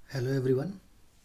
Hello everyone.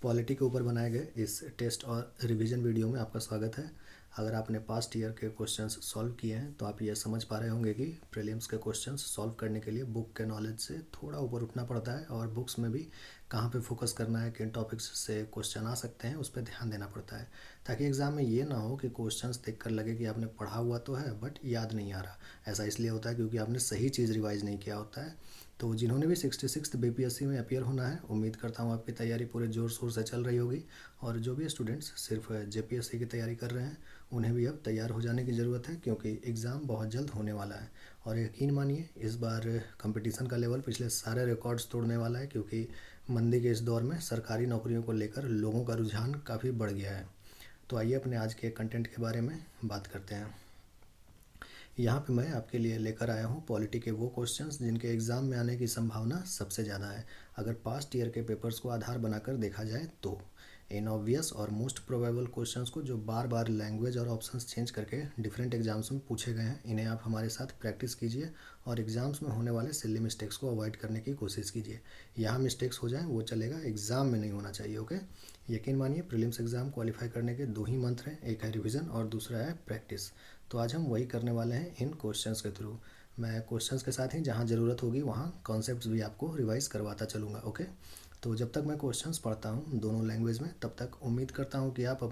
Polity के ऊपर बनाए गए इस टेस्ट और रिवीजन वीडियो में आपका स्वागत है। अगर आपने पास्ट ईयर के क्वेश्चंस सॉल्व किए हैं तो आप ये समझ पा रहे होंगे कि प्रीलिम्स के क्वेश्चंस सॉल्व करने के लिए बुक के नॉलेज से थोड़ा ऊपर उठना पड़ता है और बुक्स में भी कहाँ पे फोकस करना है, किन टॉपिक्स से क्वेश्चन आ सकते हैं, उस पर ध्यान देना पड़ता है, ताकि एग्ज़ाम में ये ना हो कि क्वेश्चंस देख कर लगे कि आपने पढ़ा हुआ तो है बट याद नहीं आ रहा। ऐसा इसलिए होता है क्योंकि आपने सही चीज़ रिवाइज नहीं किया होता है। तो जिन्होंने भी 66th बीपीएससी में अपियर होना है, उम्मीद करता हूँ आपकी तैयारी पूरे ज़ोर शोर से चल रही होगी। और जो भी स्टूडेंट्स सिर्फ जेपीएससी की तैयारी कर रहे हैं उन्हें भी अब तैयार हो जाने की ज़रूरत है, क्योंकि एग्ज़ाम बहुत जल्द होने वाला है। और यकीन मानिए इस बार कंपटीशन का लेवल पिछले सारे रिकॉर्ड्स तोड़ने वाला है, क्योंकि मंदी के इस दौर में सरकारी नौकरियों को लेकर लोगों का रुझान काफ़ी बढ़ गया है। तो आइए अपने आज के कंटेंट के बारे में बात करते हैं। यहाँ पे मैं आपके लिए लेकर आया हूँ पॉलिटी के वो क्वेश्चंस जिनके एग्ज़ाम में आने की संभावना सबसे ज़्यादा है, अगर पास्ट ईयर के पेपर्स को आधार बनाकर देखा जाए तो। इन ऑब्वियस और मोस्ट प्रोबेबल क्वेश्चंस को जो बार बार लैंग्वेज और ऑप्शंस चेंज करके डिफरेंट एग्जाम्स में पूछे गए हैं, इन्हें आप हमारे साथ प्रैक्टिस कीजिए और एग्ज़ाम्स में होने वाले सिली मिस्टेक्स को अवॉइड करने की कोशिश कीजिए। यहाँ मिस्टेक्स हो जाएँ वो चलेगा, एग्ज़ाम में नहीं होना चाहिए। ओके, यकीन मानिए प्रीलिम्स एग्ज़ाम क्वालिफाई करने के दो ही मंत्र हैं, एक है रिविज़न और दूसरा है प्रैक्टिस। तो आज हम वही करने वाले हैं इन क्वेश्चंस के थ्रू। मैं क्वेश्चंस के साथ ही जहाँ ज़रूरत होगी वहाँ कॉन्सेप्ट्स भी आपको रिवाइज करवाता चलूँगा। ओके, तो जब तक मैं क्वेश्चंस पढ़ता हूँ दोनों लैंग्वेज में, तब तक उम्मीद करता हूँ कि आप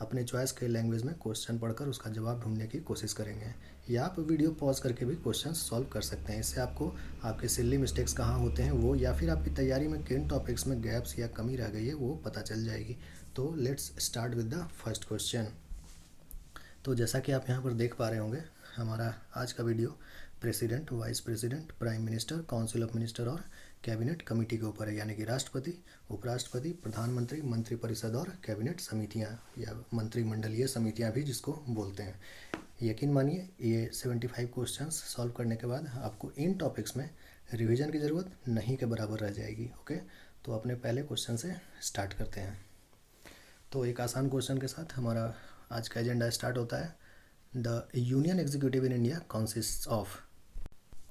अपने चॉइस के लैंग्वेज में क्वेश्चन पढ़कर उसका जवाब ढूंढने की कोशिश करेंगे, या आप वीडियो पॉज करके भी क्वेश्चन सॉल्व कर सकते हैं। इससे आपको आपके सिली मिस्टेक्स कहाँ होते हैं वो, या फिर आपकी तैयारी में किन टॉपिक्स में गैप्स या कमी रह गई है वो पता चल जाएगी। तो let's start with the first question. तो जैसा कि आप यहाँ पर देख पा रहे होंगे, हमारा आज का video president, vice president, prime minister, council of minister और कैबिनेट कमेटी के ऊपर है, यानी कि राष्ट्रपति, उपराष्ट्रपति, प्रधानमंत्री, मंत्रिपरिषद और कैबिनेट समितियाँ या मंत्रिमंडलीय समितियाँ भी जिसको बोलते हैं। यकीन मानिए ये 75 क्वेश्चंस सॉल्व करने के बाद आपको इन टॉपिक्स में रिवीजन की ज़रूरत नहीं के बराबर रह जाएगी। ओके, तो अपने पहले क्वेश्चन से स्टार्ट करते हैं। तो एक आसान क्वेश्चन के साथ हमारा आज का एजेंडा स्टार्ट होता है। The union executive in India consist of,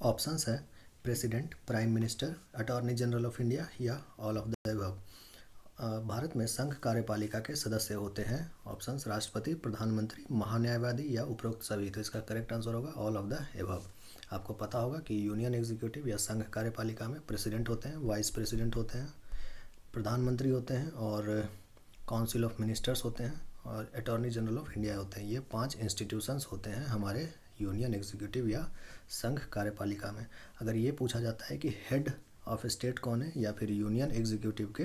options है president, prime minister, attorney general of India या all of the above. Bharat में संघ कार्यपालिका के सदस्य होते हैं, ऑप्शंस राष्ट्रपति, प्रधानमंत्री, महान्यायवादी या उपरोक्त सभी। तो इसका करेक्ट आंसर होगा ऑल ऑफ द अबव। आपको पता होगा कि यूनियन एग्जीक्यूटिव या संघ कार्यपालिका में प्रेसिडेंट होते हैं, वाइस प्रेसिडेंट होते हैं, प्रधानमंत्री होते हैं और काउंसिल ऑफ मिनिस्टर्स होते हैं और अटॉर्नी जनरल ऑफ इंडिया होते हैं। ये 5 इंस्टीट्यूशंस होते हैं हमारे यूनियन एग्जीक्यूटिव या संघ कार्यपालिका में। अगर ये पूछा जाता है कि हेड ऑफ स्टेट कौन है या फिर यूनियन एग्जीक्यूटिव के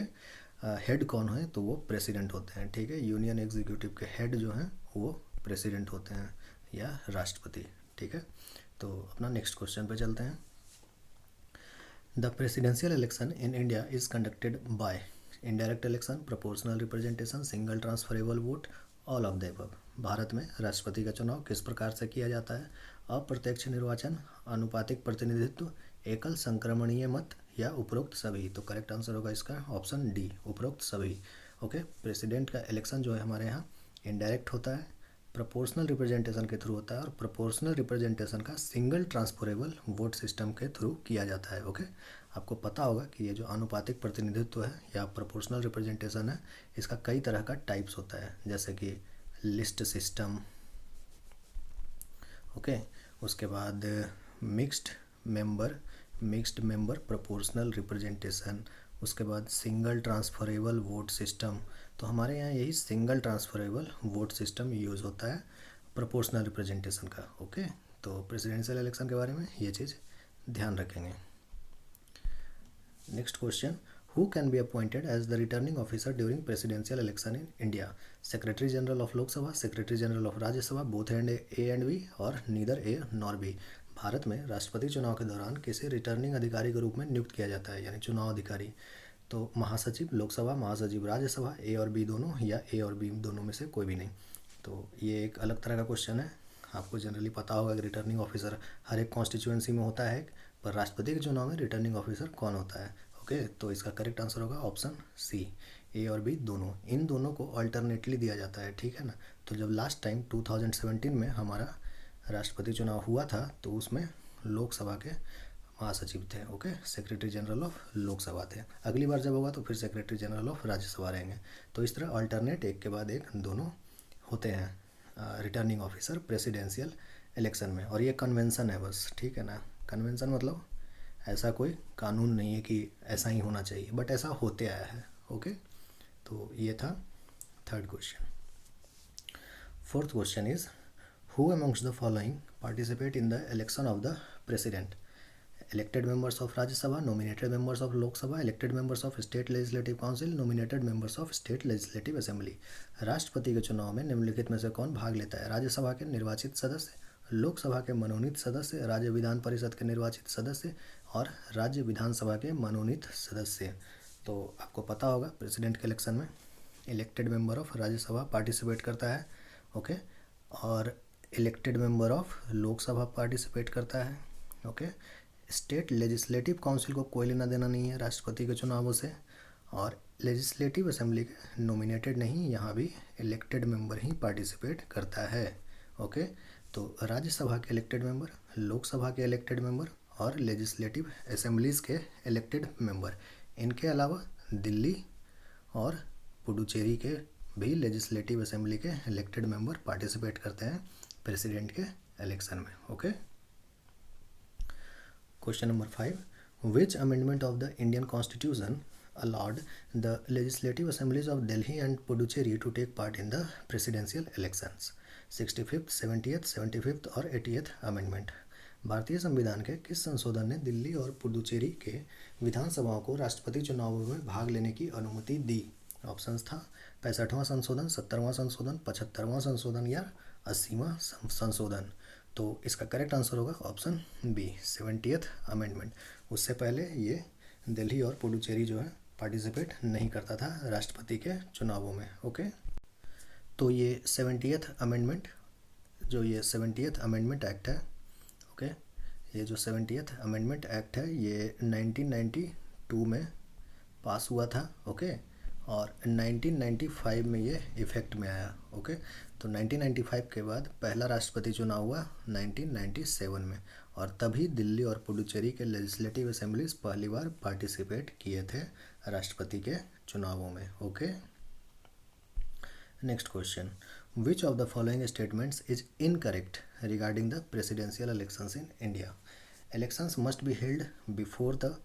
हेड कौन है, तो वो प्रेसिडेंट होते हैं। ठीक है, यूनियन एग्जीक्यूटिव के हेड जो हैं वो प्रेसिडेंट होते हैं या राष्ट्रपति। ठीक है, तो अपना नेक्स्ट क्वेश्चन पे चलते हैं। The presidential election in India is conducted by indirect election, proportional representation, single transferable vote, all of the above. Bharat में राष्ट्रपति का चुनाव किस प्रकार से किया जाता है? अप्रत्यक्ष निर्वाचन, अनुपातिक प्रतिनिधित्व, एकल संक्रमणीय मत या उपरोक्त सभी। तो करेक्ट आंसर होगा इसका ऑप्शन डी, उपरोक्त सभी। ओके, प्रेसिडेंट का इलेक्शन जो है हमारे यहाँ इनडायरेक्ट होता है, प्रोपोर्शनल रिप्रेजेंटेशन के थ्रू होता है और प्रोपोर्शनल रिप्रेजेंटेशन का सिंगल ट्रांसफरेबल वोट सिस्टम के थ्रू किया जाता है। ओके, आपको पता होगा कि ये जो अनुपातिक प्रतिनिधित्व है या प्रोपोर्शनल रिप्रेजेंटेशन है, इसका कई तरह का टाइप्स होता है, जैसे कि लिस्ट सिस्टम, ओके, उसके बाद मिक्स्ड मेंबर प्रोपोर्शनल रिप्रेजेंटेशन, उसके बाद सिंगल ट्रांसफरेबल वोट सिस्टम। तो हमारे यहाँ यही single transferable vote system use होता है प्रोपोर्शनल रिप्रेजेंटेशन का। ओके, तो प्रेसिडेंशियल इलेक्शन के बारे में ये चीज़ ध्यान रखेंगे। Next question, who can be appointed as the returning officer during presidential election in India? Secretary general of Lok Sabha, secretary general of Rajya Sabha, both and A and B और neither A nor B. Bharat में राष्ट्रपति चुनाव के दौरान किसे रिटर्निंग अधिकारी के रूप में नियुक्त किया जाता है, यानी चुनाव अधिकारी? तो महासचिव लोकसभा, महासचिव राज्यसभा, ए और बी दोनों या ए और बी दोनों में से कोई भी नहीं। तो ये एक अलग तरह का क्वेश्चन है। आपको जनरली पता होगा कि रिटर्निंग ऑफिसर हर एक कॉन्स्टिट्यूएंसी में होता है, पर राष्ट्रपति के चुनाव में रिटर्निंग ऑफिसर कौन होता है? ओके, तो इसका करेक्ट आंसर होगा ऑप्शन सी, ए और बी दोनों। इन दोनों को अल्टरनेटली दिया जाता है, ठीक है ना। तो जब लास्ट टाइम 2017 में हमारा राष्ट्रपति चुनाव हुआ था तो उसमें लोकसभा के महासचिव थे। Okay, secretary general of Lok Sabha थे। अगली बार जब होगा तो फिर सेक्रेटरी जनरल ऑफ राज्यसभा रहेंगे। तो इस तरह अल्टरनेट एक के बाद एक दोनों होते हैं रिटर्निंग ऑफिसर प्रेसिडेंशियल इलेक्शन में। और ये कन्वेंशन है बस, ठीक है ना। कन्वेंशन मतलब ऐसा कोई कानून नहीं है कि ऐसा ही होना चाहिए, बट ऐसा होते आया है। ओके, तो ये था third question. Fourth question is who amongst the following participate in the election of the president? elected members of Rajya Sabha, nominated members of Lok Sabha, elected members of State Legislative Council, nominated members of State Legislative Assembly। राष्ट्रपति के चुनाव में निम्नलिखित में से कौन भाग लेता है? राज्यसभा के निर्वाचित सदस्य, लोकसभा के मनोनीत सदस्य, राज्य विधान परिषद के निर्वाचित सदस्य और राज्य विधानसभा के मनोनीत सदस्य। तो आपको पता होगा प्रेसिडेंट के इलेक्शन में elected member of Rajya Sabha participate करता है। ओके, और elected member of Lok Sabha participate करता है। ओके, स्टेट लेजिस्लेटिव काउंसिल को कोई लेना देना नहीं है राष्ट्रपति के चुनावों से, और लेजिस्लेटिव असेंबली के नॉमिनेटेड नहीं, यहाँ भी इलेक्टेड मेंबर ही पार्टिसिपेट करता है। ओके, तो राज्यसभा के इलेक्टेड मेंबर, लोकसभा के इलेक्टेड मेंबर और लेजिस्लेटिव असेंबलीज़ के इलेक्टेड मेंबर, इनके अलावा दिल्ली और पुडुचेरी के भी लेजिस्लेटिव असेंबली के इलेक्टेड मेंबर पार्टिसिपेट करते हैं प्रेसिडेंट के इलेक्शन में। Okay, question number 5, which amendment of the Indian constitution allowed the legislative assemblies of Delhi and Puducherry to take part in the presidential elections? 65th, 70th, 75th और 80th amendment. भारतीय संविधान के किस संशोधन ने दिल्ली और पुडुचेरी के विधानसभाओं को राष्ट्रपति चुनावों में भाग लेने की अनुमति दी? ऑप्शंस था 65वां संशोधन, 70वां संशोधन, 75वां संशोधन या 80वां संशोधन। तो इसका करेक्ट आंसर होगा ऑप्शन बी, 70th अमेंडमेंट। उससे पहले ये दिल्ली और पुडुचेरी जो है पार्टिसिपेट नहीं करता था राष्ट्रपति के चुनावों में। ओके, तो ये 70th अमेंडमेंट, जो ये 70th अमेंडमेंट एक्ट है, ओके, ये जो 70th अमेंडमेंट एक्ट है ये 1992 में पास हुआ था। ओके, और 1995 में ये इफ़ेक्ट में आया। ओके, तो 1995 के बाद पहला राष्ट्रपति चुनाव हुआ 1997 में, और तभी दिल्ली और पुडुचेरी के लेजिस्लेटिव असेंबलीज पहली बार पार्टिसिपेट किए थे राष्ट्रपति के चुनावों में। Okay, next question, which of the following statements is incorrect regarding the presidential elections in India? Elections must be held before the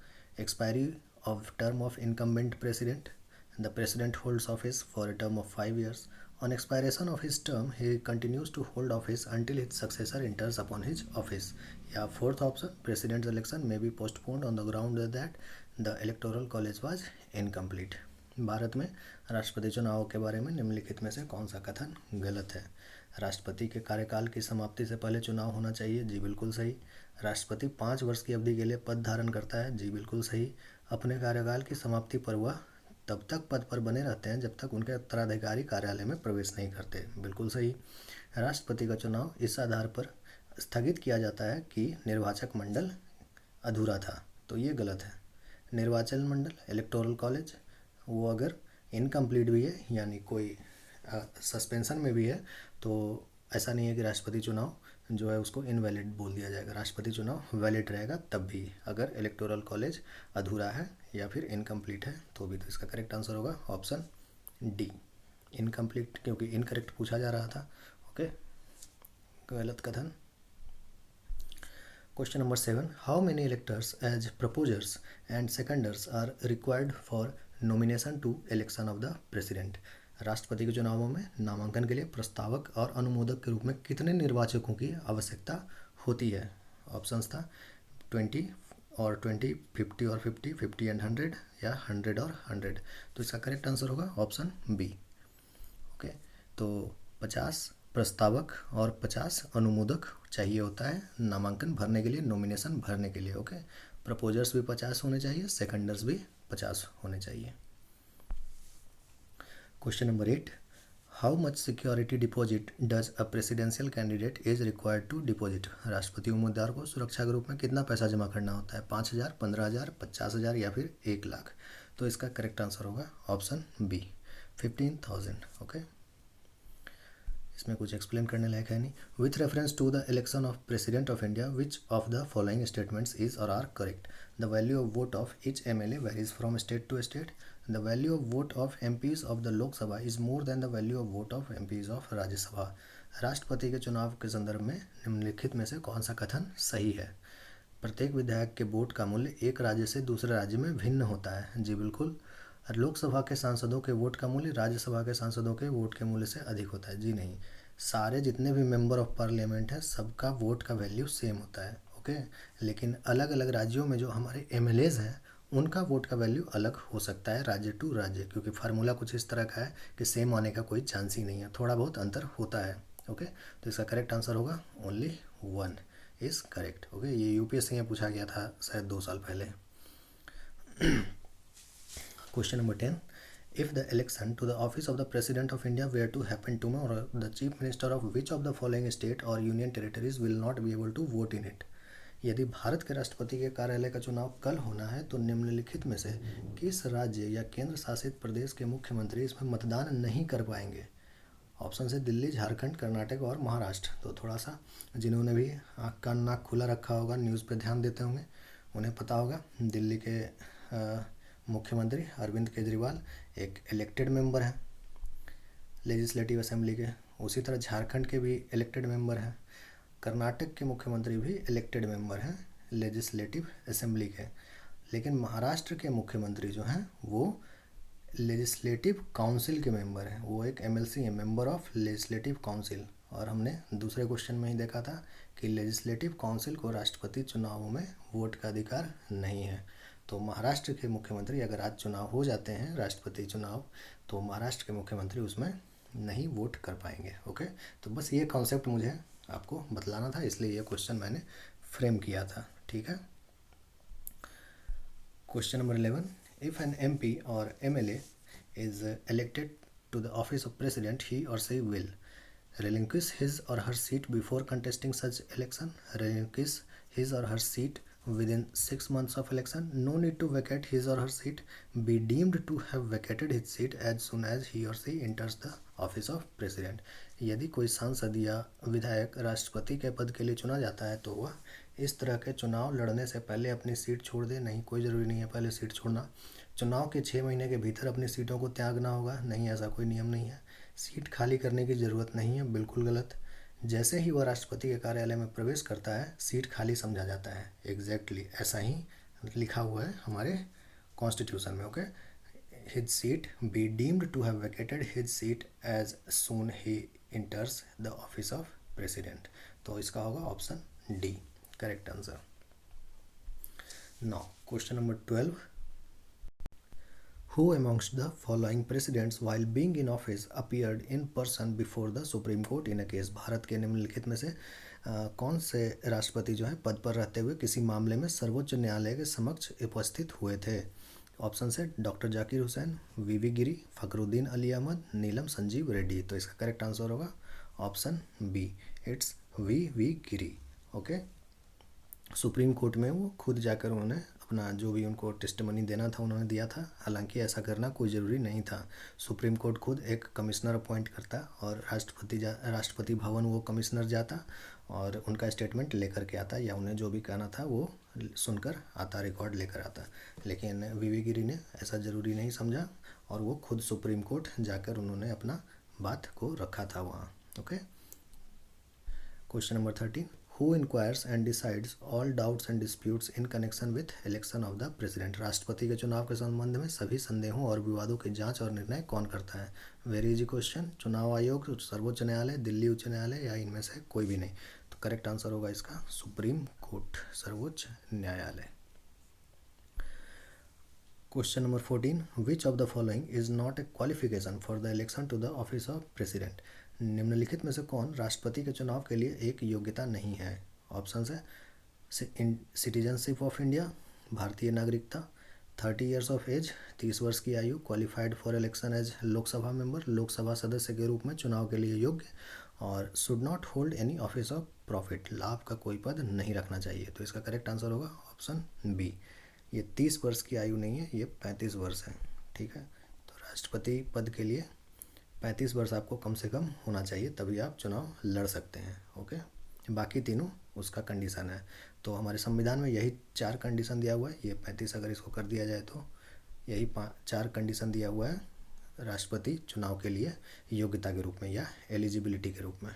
expiry of term of incumbent president. The president holds office for a term of 5 years. On expiration of his term, he continues to hold office until his successor enters upon his office. या fourth option, president's election may be postponed on the ground that the electoral college was incomplete. Bharat में राष्ट्रपति चुनाव के बारे में निम्नलिखित में से कौन सा कथन गलत है? राष्ट्रपति के कार्यकाल की समाप्ति से पहले चुनाव होना चाहिए, जी बिल्कुल सही। राष्ट्रपति 5 वर्ष की अवधि के लिए पद धारण करता है, जी बिल्कुल सही। अपने कार्यकाल की समाप्ति पर वह तब तक पद पर बने रहते हैं जब तक उनके उत्तराधिकारी कार्यालय में प्रवेश नहीं करते, बिल्कुल सही। राष्ट्रपति का चुनाव इस आधार पर स्थगित किया जाता है कि निर्वाचक मंडल अधूरा था, तो ये गलत है। निर्वाचन मंडल, इलेक्टोरल कॉलेज, वो अगर इनकम्प्लीट भी है यानी कोई सस्पेंशन में भी है, तो ऐसा नहीं है कि राष्ट्रपति चुनाव जो है उसको इनवैलिड बोल दिया जाएगा। राष्ट्रपति चुनाव वैलिड रहेगा तब भी अगर इलेक्टोरल कॉलेज अधूरा है या फिर इनकम्प्लीट है तो भी। तो इसका करेक्ट आंसर होगा ऑप्शन डी, इनकम्प्लीट, क्योंकि इनकरेक्ट पूछा जा रहा था। ओके, गलत कथन। Question number 7, how many electors as proposers and seconders are required for nomination to election of the president? राष्ट्रपति के चुनावों में नामांकन के लिए प्रस्तावक और अनुमोदक के रूप में कितने निर्वाचकों की आवश्यकता होती है? ऑप्शंस था 20 और 20, 50 और 50, 50 एंड 100 या 100 और 100। तो इसका करेक्ट आंसर होगा ऑप्शन बी। ओके, तो 50 प्रस्तावक और 50 अनुमोदक चाहिए होता है नामांकन भरने के लिए, नॉमिनेशन भरने के लिए। ओके, प्रपोजर्स भी 50 होने चाहिए, सेकेंडर्स भी 50 होने चाहिए। Question number 8, how much security deposit does a presidential candidate is required to deposit? राष्ट्रपति उम्मीदवार को सुरक्षा के रूप में कितना पैसा जमा करना होता है? 5,000, 15,000, 50,000 या फिर 1 लाख? तो इसका करेक्ट आंसर होगा ऑप्शन बी, 15,000। ओके, इसमें कुछ एक्सप्लेन करने लायक है नहीं। With reference to the election of president of India which of the following statements is or are correct? The value of vote of each MLA varies from state to state. The value of vote of MPs of the Lok Sabha is more than the value of vote of MPs of Rajya Sabha. राष्ट्रपति के चुनाव के संदर्भ में निम्नलिखित में से कौन सा कथन सही है? प्रत्येक विधायक के वोट का मूल्य एक राज्य से दूसरे राज्य में भिन्न होता है। जी बिल्कुल। लोकसभा के सांसदों के वोट का मूल्य राज्यसभा के सांसदों के वोट के मूल्य से अधिक होता है। जी नहीं, सारे जितने भी मेंबर ऑफ पार्लियामेंट हैं सबका वोट का वैल्यू सेम होता है। ओके, लेकिन अलग अलग राज्यों में जो हमारे MLAs हैं उनका वोट का वैल्यू अलग हो सकता है राज्य टू राज्य, क्योंकि फार्मूला कुछ इस तरह का है कि सेम आने का कोई चांस ही नहीं है, थोड़ा बहुत अंतर होता है। ओके, तो इसका करेक्ट आंसर होगा ओनली 1 इज करेक्ट। ओके, ये UPSC में पूछा गया था शायद 2 साल पहले। Question number 10. If the election to the office of the President of India were to happen tomorrow, the Chief Minister of which of the following state or union territories will not be able to vote in it? यदि भारत के राष्ट्रपति के कार्यालय का चुनाव कल होना है तो निम्नलिखित में से किस राज्य या केंद्र शासित प्रदेश के मुख्यमंत्री इसमें मतदान नहीं कर पाएंगे? ऑप्शन है दिल्ली, झारखंड, कर्नाटक और महाराष्ट्र। तो थोड़ा सा जिन्होंने भी आँख कान नाक खुला रखा होगा, न्यूज़ पे ध्यान देते होंगे, उन्हें पता होगा दिल्ली के मुख्यमंत्री अरविंद केजरीवाल एक इलेक्टेड मेंबर हैं लेजिस्लेटिव असेंबली के। उसी तरह झारखंड के भी इलेक्टेड मेंबर हैं। कर्नाटक के मुख्यमंत्री भी इलेक्टेड मेंबर हैं लेजिस्लेटिव असेंबली के। लेकिन महाराष्ट्र के मुख्यमंत्री जो हैं वो लेजिस्लेटिव काउंसिल के मेंबर हैं, वो एक MLC है, मेंबर ऑफ लेजिस्लेटिव काउंसिल। और हमने दूसरे क्वेश्चन में ही देखा था कि लेजिस्लेटिव काउंसिल को राष्ट्रपति चुनावों में वोट का अधिकार नहीं है। तो महाराष्ट्र के मुख्यमंत्री अगर आज चुनाव हो जाते हैं राष्ट्रपति चुनाव, तो महाराष्ट्र के मुख्यमंत्री उसमें नहीं वोट कर पाएंगे। ओके, तो बस ये कॉन्सेप्ट मुझे आपको बतलाना था, इसलिए ये क्वेश्चन मैंने फ्रेम किया था। ठीक है। Question number 11. If an MP or MLA is elected to the office of president, he or she will relinquish his or her seat before contesting such election, relinquish his or her seat within 6 months of election, no need to vacate his or her seat, be deemed to have vacated his seat as soon as he or she enters the office of president. यदि कोई सांसद या विधायक राष्ट्रपति के पद के लिए चुना जाता है तो वह इस तरह के चुनाव लड़ने से पहले अपनी सीट छोड़ दे। नहीं, कोई ज़रूरी नहीं है पहले सीट छोड़ना। चुनाव के 6 महीने के भीतर अपनी सीटों को त्यागना होगा। नहीं, ऐसा कोई नियम नहीं है। सीट खाली करने की ज़रूरत नहीं है, बिल्कुल गलत। जैसे ही वह राष्ट्रपति के कार्यालय में प्रवेश करता है सीट खाली समझा जाता है। एग्जैक्टली ऐसा ही लिखा हुआ है हमारे कॉन्स्टिट्यूशन में। Okay, his seat be deemed to have vacated his seat as soon ही enters the office of president. तो इसका होगा option D correct answer. Now question number 12. Who amongst the following presidents while being in office appeared in person before the Supreme Court in a case? Bharat के निम्नलिखित में से कौन से राष्ट्रपति जो है पद पर रहते हुए किसी मामले में सर्वोच्च न्यायालय के समक्ष उपस्थित हुए थे? ऑप्शन है डॉक्टर जाकिर हुसैन, VV गिरी, फखरुद्दीन अली अहमद, नीलम संजीव रेड्डी। तो इसका करेक्ट आंसर होगा option B, it's VV Giri. Okay, supreme court में वो खुद जाकर उन्होंने अपना जो भी उनको टेस्टिमनी देना था उन्होंने दिया था। हालांकि ऐसा करना कोई ज़रूरी नहीं था। सुप्रीम कोर्ट खुद एक कमिश्नर अपॉइंट करता और राष्ट्रपति भवन वो कमिश्नर जाता और उनका स्टेटमेंट लेकर के आता, या उन्हें जो भी कहना था वो सुनकर आता, रिकॉर्ड लेकर आता। लेकिन VV गिरी ने ऐसा ज़रूरी नहीं समझा और वो खुद सुप्रीम कोर्ट जाकर उन्होंने अपना बात को रखा था वहाँ। Okay, question number 13. Who inquires and decides all doubts and disputes in connection with election of the president? राष्ट्रपति के चुनाव के संबंध में सभी संदेहों और विवादों की जांच और निर्णय कौन करता है? Very easy question. चुनाव आयोग, सर्वोच्च न्यायालय, दिल्ली उच्च न्यायालय, या इनमें से कोई भी नहीं। तो करेक्ट आंसर होगा इसका सुप्रीम कोर्ट, सर्वोच्च न्यायालय। Question number 14. Which of the following is not a qualification for the election to the office of president? निम्नलिखित में से कौन राष्ट्रपति के चुनाव के लिए एक योग्यता नहीं है? ऑप्शन है सिटीजनशिप ऑफ इंडिया, भारतीय नागरिकता, 30 ईयर्स ऑफ एज, 30 वर्ष की आयु, qualified for election as Lok Sabha member, Lok Sabha सदस्य के रूप में चुनाव के लिए योग्य, और should not hold any office of profit, लाभ का कोई पद नहीं रखना चाहिए। तो इसका करेक्ट आंसर होगा ऑप्शन बी। ये 30 वर्ष की आयु नहीं है, ये 35 वर्ष है। ठीक है, तो राष्ट्रपति पद के लिए 35 वर्ष आपको कम से कम होना चाहिए, तभी आप चुनाव लड़ सकते हैं। ओके, बाकी तीनों उसका कंडीशन है। तो हमारे संविधान में यही 4 कंडीशन दिया हुआ है। ये 35 अगर इसको कर दिया जाए तो यही 4 कंडीशन दिया हुआ है राष्ट्रपति चुनाव के लिए योग्यता के रूप में या एलिजिबिलिटी के रूप में।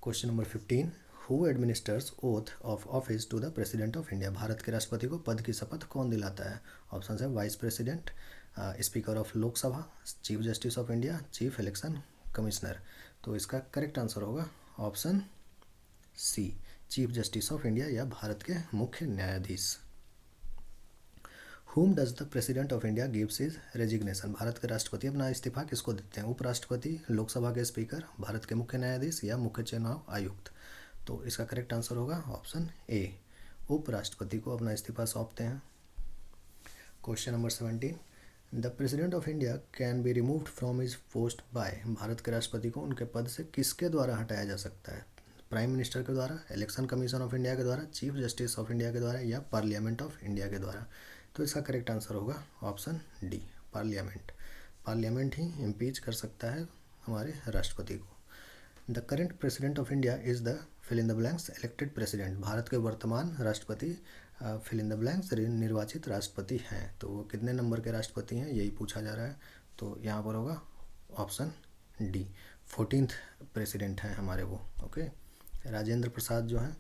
Question number 15, who administers oath of office to the president of India. Bharat के राष्ट्रपति को पद की शपथ कौन दिलाता है? ऑप्शन है vice president, speaker of Lok Sabha, chief justice of India, chief election commissioner. तो इसका करेक्ट आंसर होगा option C, chief justice of India या भारत के मुख्य न्यायाधीश। Whom does the President of India gives his resignation? Bharat के राष्ट्रपति अपना इस्तीफा किसको देते हैं? उपराष्ट्रपति, लोकसभा के स्पीकर, भारत के मुख्य न्यायाधीश या मुख्य चुनाव आयुक्त। तो इसका करेक्ट आंसर होगा ऑप्शन ए, उपराष्ट्रपति को अपना इस्तीफा सौंपते हैं। Question number 17, the president of India can be removed from his post by. Bharat के राष्ट्रपति को उनके पद से किसके द्वारा हटाया जा सकता है? प्राइम मिनिस्टर के द्वारा, इलेक्शन कमीशन ऑफ इंडिया के द्वारा, चीफ जस्टिस ऑफ इंडिया के द्वारा या पार्लियामेंट ऑफ इंडिया के द्वारा। तो इसका करेक्ट आंसर होगा ऑप्शन डी, पार्लियामेंट। पार्लियामेंट ही इम्पीच कर सकता है हमारे राष्ट्रपति को। The current president of India is the fill in the blanks elected president. Bharat के वर्तमान राष्ट्रपति फिल इन द ब्लैंक्स निर्वाचित राष्ट्रपति हैं। तो वो कितने नंबर के राष्ट्रपति हैं यही पूछा जा रहा है। तो यहाँ पर होगा ऑप्शन डी, 14th प्रेसिडेंट हैं हमारे वो। ओके, राजेंद्र प्रसाद जो हैं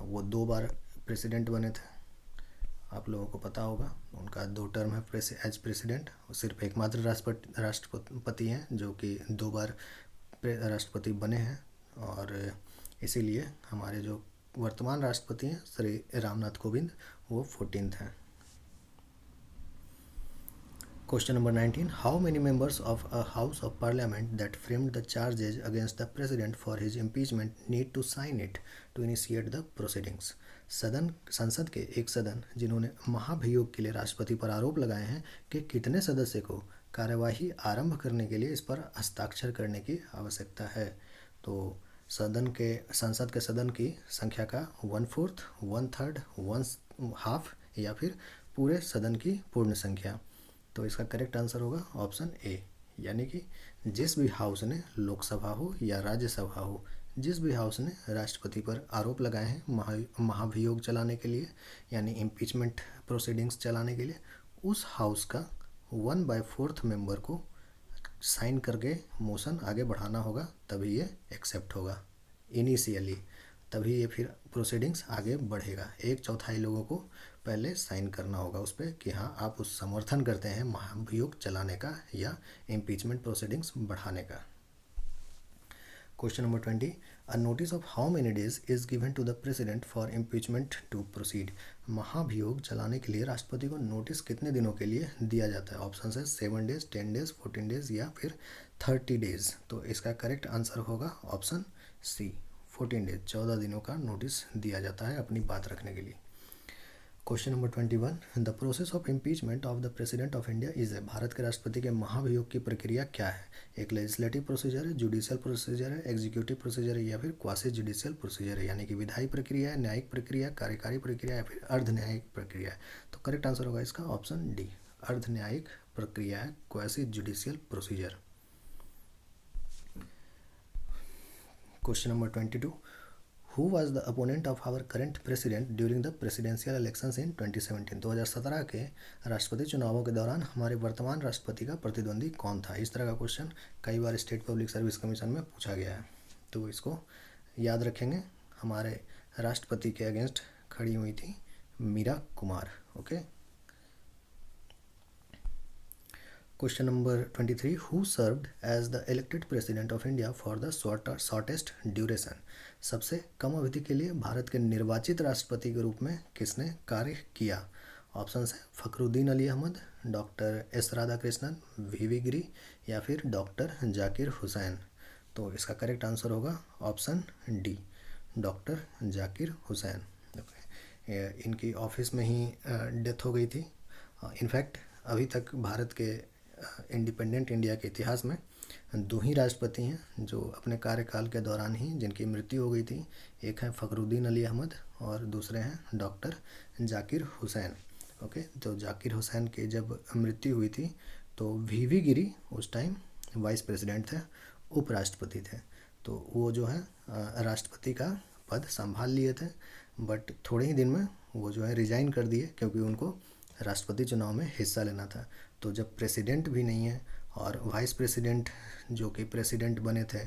वो 2 बार प्रेसिडेंट बने थे, आप लोगों को पता होगा। उनका 2 टर्म है एज प्रेसिडेंट। सिर्फ एकमात्र राष्ट्रपति हैं जो कि 2 बार राष्ट्रपति बने हैं, और इसीलिए हमारे जो वर्तमान राष्ट्रपति हैं श्री रामनाथ कोविंद, वो 14th हैं। Question number 19, how many members of a house of parliament that framed the charges against the president for his impeachment need to sign it to initiate the proceedings. संसद के एक सदन जिन्होंने महाभियोग के लिए राष्ट्रपति पर आरोप लगाए हैं कि कितने सदस्य को कार्यवाही आरंभ करने के लिए इस पर हस्ताक्षर करने की आवश्यकता है? तो संसद के सदन की संख्या का 1/4, 1/3, 1/2 या फिर पूरे सदन की पूर्ण संख्या। तो इसका करेक्ट आंसर होगा ऑप्शन ए, यानी कि जिस भी हाउस ने, लोकसभा हो या राज्यसभा हो, जिस भी हाउस ने राष्ट्रपति पर आरोप लगाए हैं महाभियोग चलाने के लिए यानी इम्पीचमेंट प्रोसीडिंग्स चलाने के लिए, उस हाउस का 1/4 मेंबर को साइन करके मोशन आगे बढ़ाना होगा, तभी ये एक्सेप्ट होगा इनिशियली, तभी ये फिर प्रोसीडिंग्स आगे बढ़ेगा। 1/4 लोगों को पहले साइन करना होगा उस पर कि हाँ आप उस समर्थन करते हैं महाभियोग चलाने का या इम्पीचमेंट प्रोसीडिंग्स बढ़ाने का। Question number 20, a notice of how many days is given to the president for impeachment to proceed. महाभियोग चलाने के लिए राष्ट्रपति को नोटिस कितने दिनों के लिए दिया जाता है? ऑप्शन है 7 डेज, 10 डेज, 14 डेज या फिर 30 डेज। तो इसका करेक्ट आंसर होगा ऑप्शन सी, 14 डेज, 14 दिनों का नोटिस दिया जाता है अपनी बात रखने के लिए। Question number 21, the process of impeachment of the president of India is. Bharat के राष्ट्रपति के महाभियोग की प्रक्रिया क्या है? एक लेजिस्लेटिव प्रोसीजर है, जुडिशियल प्रोसीजर है, एग्जीक्यूटिव प्रोसीजर है या फिर क्वासी जुडिशियल प्रोसीजर है, यानी कि विधायी प्रक्रिया है, न्यायिक प्रक्रिया, कार्यकारी प्रक्रिया या फिर अर्ध न्यायिक प्रक्रिया है। तो करेक्ट आंसर होगा इसका ऑप्शन डी, अर्ध न्यायिक प्रक्रिया है, quasi judicial procedure. Question number 22, Who was the opponent of our current president during the presidential elections in 2017? 2017 के राष्ट्रपति चुनावों के दौरान हमारे वर्तमान राष्ट्रपति का प्रतिद्वंदी कौन था? इस तरह का क्वेश्चन कई बार स्टेट पब्लिक सर्विस कमीशन में पूछा गया है, तो इसको याद रखेंगे। हमारे राष्ट्रपति के अगेंस्ट खड़ी हुई थी Meira Kumar. Okay, question number 23, who served as the elected president of India for the shortest duration. सबसे कम अवधि के लिए भारत के निर्वाचित राष्ट्रपति के रूप में किसने कार्य किया? ऑप्शंस है Fakhruddin Ali Ahmed, doctor S Radhakrishnan, V Giri या फिर डॉक्टर जाकिर हुसैन। तो इसका करेक्ट आंसर होगा option D, doctor Zakir Hussain. इनकी ऑफिस में ही डेथ हो गई थी। इनफैक्ट अभी तक भारत के इंडिपेंडेंट इंडिया के इतिहास में 2 ही राष्ट्रपति हैं जो अपने कार्यकाल के दौरान ही जिनकी मृत्यु हो गई थी। एक है फखरुद्दीन अली अहमद और दूसरे हैं डॉक्टर जाकिर हुसैन। ओके, तो जाकिर हुसैन की जब मृत्यु हुई थी तो वीवी गिरी उस टाइम वाइस प्रेसिडेंट थे, उपराष्ट्रपति थे। तो वो जो है राष्ट्रपति का पद संभाल लिए थे, बट थोड़े ही दिन में वो जो है रिजाइन कर दिए, क्योंकि उनको राष्ट्रपति चुनाव में हिस्सा लेना था। तो जब प्रेसिडेंट भी नहीं है और वाइस प्रेसिडेंट जो कि प्रेसिडेंट बने थे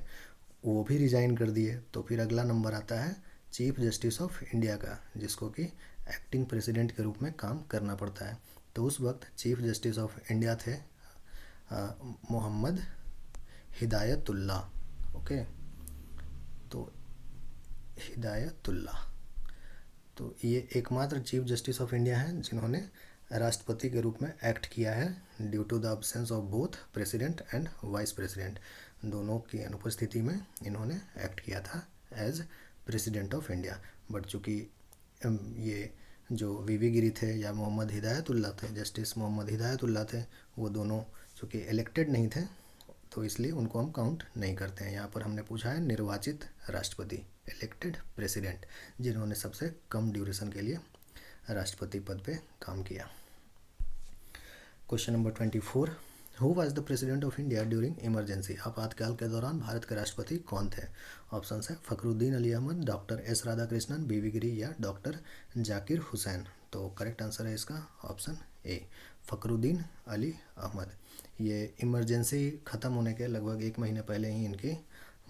वो भी रिजाइन कर दिए, तो फिर अगला नंबर आता है चीफ जस्टिस ऑफ इंडिया का, जिसको कि एक्टिंग प्रेसिडेंट के रूप में काम करना पड़ता है। तो उस वक्त चीफ जस्टिस ऑफ इंडिया थे मोहम्मद हिदायतुल्ला। ओके, तो हिदायतुल्ला, तो ये एकमात्र चीफ जस्टिस ऑफ इंडिया हैं जिन्होंने राष्ट्रपति के रूप में एक्ट किया है due to the absence of both president and vice president. दोनों की अनुपस्थिति में इन्होंने एक्ट किया था as president of India. But चूँकि ये जो वीवी गिरी थे या मोहम्मद हिदायतुल्ला थे, जस्टिस मोहम्मद हिदायतुल्ला थे, वो दोनों चूँकि इलेक्टेड नहीं थे, तो इसलिए उनको हम काउंट नहीं करते हैं। यहाँ पर हमने पूछा है निर्वाचित राष्ट्रपति, इलेक्टेड प्रेसिडेंट, जिन्होंने सबसे कम ड्यूरेशन के लिए राष्ट्रपति पद पे काम किया। Question number 24, who was the president of India during emergency? आपातकाल के दौरान भारत के राष्ट्रपति कौन थे? ऑप्शन है फखरुद्दीन अली अहमद, डॉक्टर एस राधाकृष्णन, बीवी गिरी या डॉक्टर जाकिर हुसैन। तो करेक्ट आंसर है इसका ऑप्शन ए, फखरुद्दीन अली अहमद। ये इमरजेंसी ख़त्म होने के लगभग 1 महीने पहले ही इनकी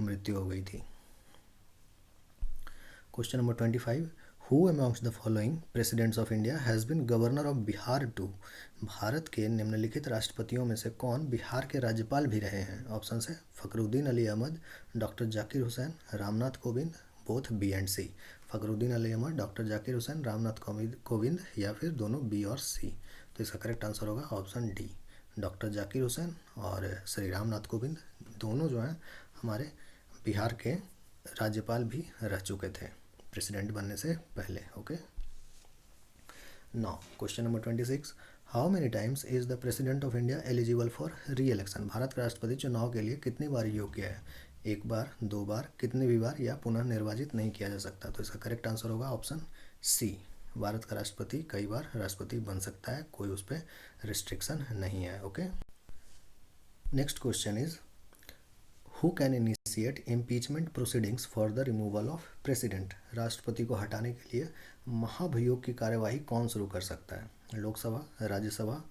मृत्यु हो गई थी। Question number 25, who amongst the following presidents of India has been governor of Bihar too? Bharat के निम्नलिखित राष्ट्रपतियों में से कौन बिहार के राज्यपाल भी रहे हैं? ऑप्शन है Fakhruddin Ali Ahmed, doctor Zakir Hussain, Ramnath Kovind, both B and C. Fakhruddin Ali Ahmed, doctor Zakir Hussain, Ramnath Kovind या फिर दोनों बी और सी। तो इसका करेक्ट आंसर होगा option D, doctor Zakir Hussain और श्री रामनाथ कोविंद दोनों जो हैं हमारे बिहार के राज्यपाल भी रह चुके थे प्रेसिडेंट बनने से पहले। Okay, now question number 26, how many times is the president of India eligible for री इलेक्शन? भारत का राष्ट्रपति चुनाव के लिए कितनी बार योग्य है? 1 बार, 2 बार, कितनी भी बार या पुनः निर्वाचित नहीं किया जा सकता? तो इसका करेक्ट आंसर होगा ऑप्शन सी, भारत का राष्ट्रपति कई बार राष्ट्रपति बन सकता है, कोई उस पर रिस्ट्रिक्शन नहीं है। Okay, next question is who can initiate impeachment proceedings for the removal of president? राष्ट्रपति को हटाने के लिए महाभियोग की कार्यवाही कौन शुरू कर सकता है? लोकसभा, राज्यसभा,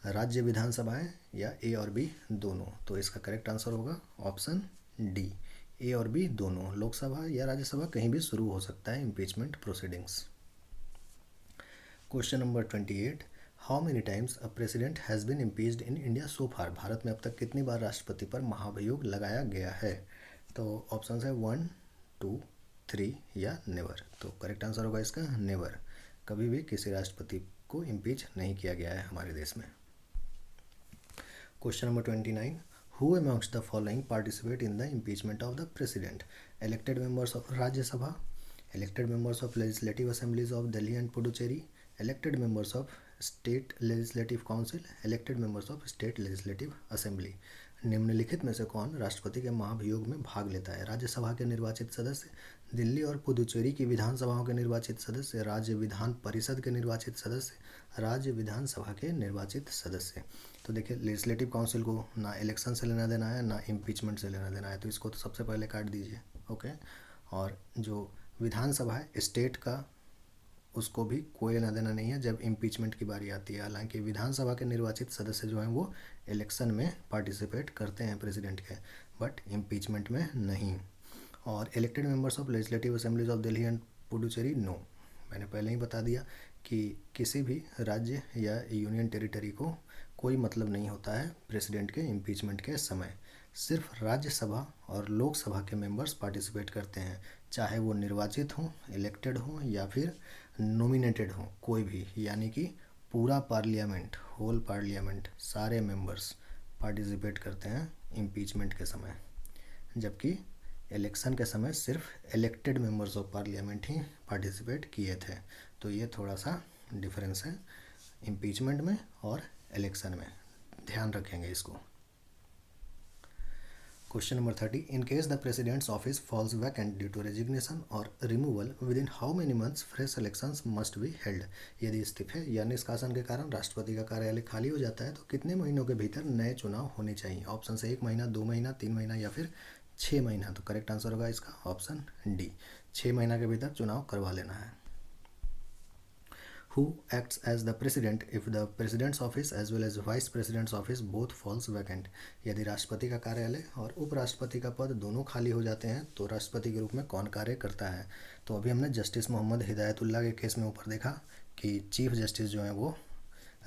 राज्य विधानसभाएं या ए और बी दोनों? तो इसका करेक्ट आंसर होगा ऑप्शन डी, ए और बी दोनों, लोकसभा या राज्यसभा कहीं भी शुरू हो सकता है impeachment proceedings. Question number 28, how many times a president has been impeached in India so far? Bharat में अब तक कितनी बार राष्ट्रपति पर महाभियोग लगाया गया है? तो ऑप्शन है 1, 2, 3 या नेवर। तो करेक्ट आंसर होगा इसका नेवर, कभी भी किसी राष्ट्रपति को इम्पीच नहीं किया गया है हमारे देश में। Question number 29, who amongst the following participate in the impeachment of the president? Elected members of Rajya Sabha, elected members of legislative assemblies of Delhi and Puducherry, elected members of state legislative council, elected members of state legislative assembly। निम्नलिखित में से कौन राष्ट्रपति के महाभियोग में भाग लेता है? राज्यसभा के निर्वाचित सदस्य, दिल्ली और पुदुचेरी की विधानसभाओं के निर्वाचित सदस्य, राज्य विधान परिषद के निर्वाचित सदस्य, राज्य विधानसभा के निर्वाचित सदस्य। तो देखिए लेजिस्लेटिव काउंसिल को ना इलेक्शन से लेना देना है ना इम्पीचमेंट से लेना देना है, तो इसको तो सबसे पहले काट दीजिए। ओके, और जो विधानसभा है स्टेट का, उसको भी कोई लेना देना नहीं है जब इम्पीचमेंट की बारी आती है। हालांकि विधानसभा के निर्वाचित सदस्य जो हैं वो इलेक्शन में पार्टिसिपेट करते हैं प्रेसिडेंट के, बट इम्पीचमेंट में नहीं। और elected members of legislative assemblies of Delhi and Puducherry no, मैंने पहले ही बता दिया कि किसी भी राज्य या यूनियन टेरिटरी को कोई मतलब नहीं होता है प्रेसिडेंट के इम्पीचमेंट के समय। सिर्फ राज्यसभा और लोकसभा के मेंबर्स पार्टिसिपेट करते हैं, चाहे वो निर्वाचित हों, इलेक्टेड हों या फिर नॉमिनेटेड हों, कोई भी, यानी कि पूरा पार्लियामेंट, होल पार्लियामेंट, सारे मेंबर्स पार्टिसिपेट करते हैं इम्पीचमेंट के समय, जबकि इलेक्शन के समय सिर्फ elected members of parliament he participate किए थे। तो ये थोड़ा सा डिफरेंस है इम्पीचमेंट में और इलेक्शन में, ध्यान रखेंगे इसको। Question number 30, in case the president's office falls vacant due to resignation or removal within how many months fresh elections must be held. यदि इस्तीफे या निष्कासन के कारण राष्ट्रपति का कार्यालय खाली हो जाता है तो कितने महीनों के भीतर नए चुनाव होने चाहिए। ऑप्शन से 1 महीना, 2 महीना, 3 महीना या फिर 6 महीना। तो करेक्ट आंसर होगा इसका ऑप्शन डी, 6 महीना के भीतर चुनाव करवा लेना है। Who acts as the president if the president's office as well as vice president's office both falls vacant। यदि राष्ट्रपति का कार्यालय और उपराष्ट्रपति का पद दोनों खाली हो जाते हैं तो राष्ट्रपति के रूप में कौन कार्य करता है। तो अभी हमने जस्टिस मोहम्मद हिदायतुल्लाह के केस में ऊपर देखा कि चीफ जस्टिस जो हैं वो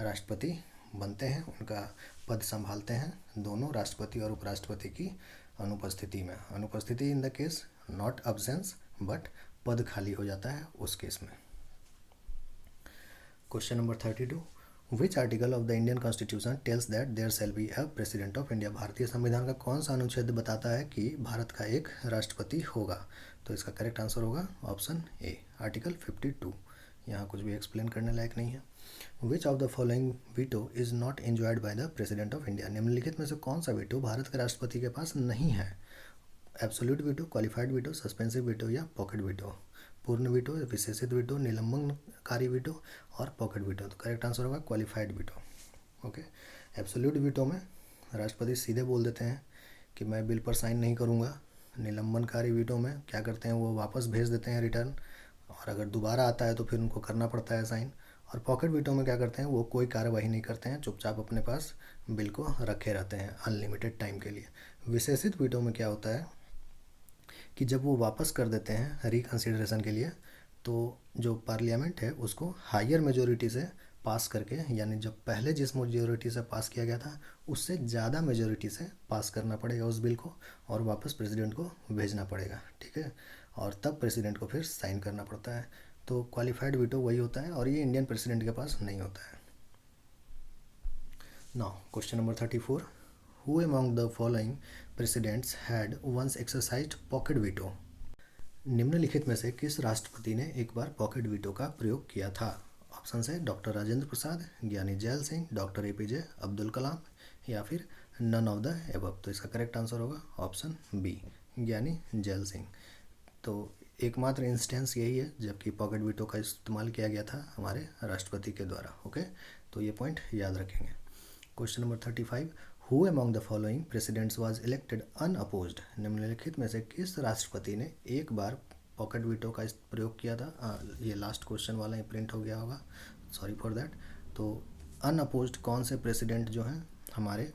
राष्ट्रपति बनते हैं, उनका पद संभालते हैं दोनों राष्ट्रपति और उपराष्ट्रपति की अनुपस्थिति में। अनुपस्थिति in the case not absence, but पद खाली हो जाता है उस केस में। Question number 32, which article of the Indian constitution tells that there shall be a president of India. भारतीय संविधान का कौन सा अनुच्छेद बताता है कि भारत का एक राष्ट्रपति होगा। तो इसका करेक्ट आंसर होगा ऑप्शन ए, आर्टिकल 52। यहाँ कुछ भी एक्सप्लेन करने लायक नहीं है। Which of the following veto is not enjoyed by the president of India. निम्नलिखित में से कौन सा वीटो भारत के राष्ट्रपति के पास नहीं है। Absolute veto, qualified veto, suspensive veto या पॉकेट वीटो। पूर्ण वीटो, विशेषित वीटो, निलंबनकारी वीटो और पॉकेट वीटो। तो करेक्ट आंसर होगा qualified veto. Okay, absolute veto में राष्ट्रपति सीधे बोल देते हैं कि मैं बिल पर साइन नहीं करूँगा। निलंबनकारी वीटो में क्या करते हैं, वो वापस भेज देते हैं रिटर्न, और अगर दोबारा आता है तो फिर उनको करना पड़ता है साइन। और पॉकेट वीटो में क्या करते हैं, वो कोई कार्यवाही नहीं करते हैं, चुपचाप अपने पास बिल को रखे रहते हैं अनलिमिटेड टाइम के लिए। विशेषित वीटो में क्या होता है कि जब वो वापस कर देते हैं रिकन्सिडरेशन के लिए, तो जो पार्लियामेंट है उसको हायर मेजोरिटी से पास करके, यानी जब पहले जिस मेजोरिटी से पास किया गया था उससे ज़्यादा मेजोरिटी से पास करना पड़ेगा उस बिल को, और वापस प्रेसिडेंट को भेजना पड़ेगा। ठीक है, और तब प्रेसिडेंट को फिर साइन करना पड़ता है। तो क्वालिफाइड वीटो वही होता है, और ये इंडियन प्रेसिडेंट के पास नहीं होता है। Now question number 34, Who among the following presidents had once exercised pocket veto। निम्नलिखित में से किस राष्ट्रपति ने एक बार पॉकेट वीटो का प्रयोग किया था। ऑप्शन है doctor Rajendra Prasad, Giani Zail Singh, doctor APJ Abdul Kalam या फिर नन ऑफ द एबव। तो इसका करेक्ट आंसर होगा ऑप्शन बी, ज्ञानी जैल सिंह। तो एकमात्र इंस्टेंस यही है जबकि पॉकेट वीटो का इस्तेमाल किया गया था हमारे राष्ट्रपति के द्वारा। ओके, तो ये पॉइंट याद रखेंगे। Question number 35, Who among the following presidents was elected unopposed। निम्नलिखित में से किस राष्ट्रपति ने एक बार पॉकेट वीटो का प्रयोग किया था। ये लास्ट क्वेश्चन वाला ही प्रिंट हो गया होगा, सॉरी फॉर दैट। तो अनअपोज्ड कौन से प्रेसिडेंट जो हैं हमारे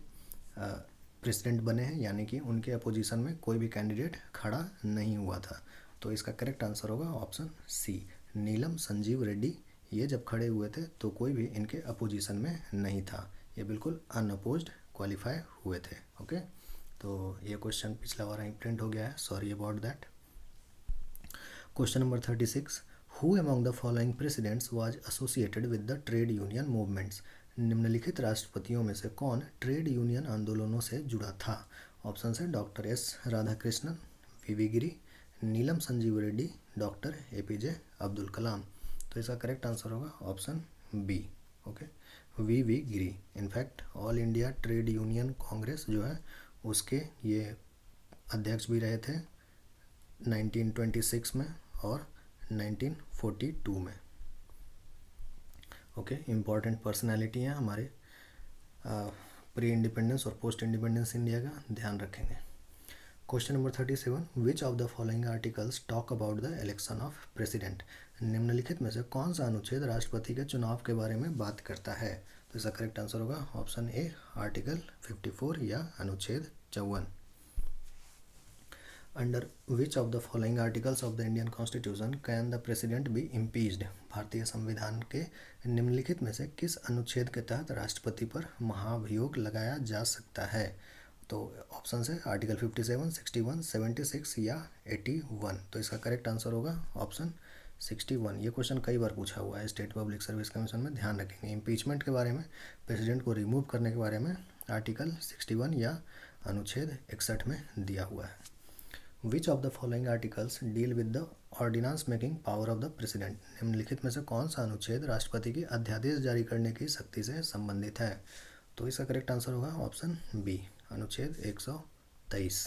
प्रेसिडेंट बने हैं, यानी कि उनके अपोजिशन में कोई भी कैंडिडेट खड़ा नहीं हुआ था। तो इसका करेक्ट आंसर होगा ऑप्शन सी, नीलम संजीव रेड्डी। ये जब खड़े हुए थे तो कोई भी इनके अपोजिशन में नहीं था, ये बिल्कुल अनअपोज्ड क्वालिफाई हुए थे। ओके, तो ये क्वेश्चन पिछला बार ही प्रिंट हो गया है, sorry about that. Question number 36, who among the following presidents was associated with the trade union movements. निम्नलिखित राष्ट्रपतियों में से कौन ट्रेड यूनियन आंदोलनों से जुड़ा था। ऑप्शन है doctor S Radhakrishnan, VV Giri, Neelam Sanjiva Reddy, doctor APJ Abdul Kalam. तो इसका करेक्ट आंसर होगा option B, okay, VV Giri. In fact all India trade union congress जो है उसके ये अध्यक्ष भी रहे थे 1926 में और 1942 में। ओके, इम्पॉर्टेंट पर्सनैलिटी हैं हमारे प्री इंडिपेंडेंस और पोस्ट इंडिपेंडेंस इंडिया का, ध्यान रखेंगे। Question number 37, which of the following articles talk about the election of president. निम्नलिखित में से कौन सा अनुच्छेद राष्ट्रपति के चुनाव के बारे में बात करता है। तो इसका करेक्ट आंसर होगा ऑप्शन ए, आर्टिकल 54 या अनुच्छेद 54। Under which of the following articles of the Indian constitution can the president be impeached. भारतीय संविधान के निम्नलिखित में से किस अनुच्छेद के तहत राष्ट्रपति पर महाभियोग लगाया जा सकता है। तो ऑप्शन है आर्टिकल 57, 61, 76 या 81। तो इसका करेक्ट आंसर होगा ऑप्शन 61। ये क्वेश्चन कई बार पूछा हुआ है स्टेट पब्लिक सर्विस कमीशन में, ध्यान रखेंगे। इम्पीचमेंट के बारे में, प्रेसिडेंट को रिमूव करने के बारे में आर्टिकल 61 या अनुच्छेद 61 में दिया हुआ है। Which of the following articles deal with the ordinance making power of the president. निम्नलिखित में से कौन सा अनुच्छेद राष्ट्रपति की अध्यादेश जारी करने की शक्ति से संबंधित है। तो इसका करेक्ट आंसर होगा ऑप्शन बी, अनुच्छेद 123।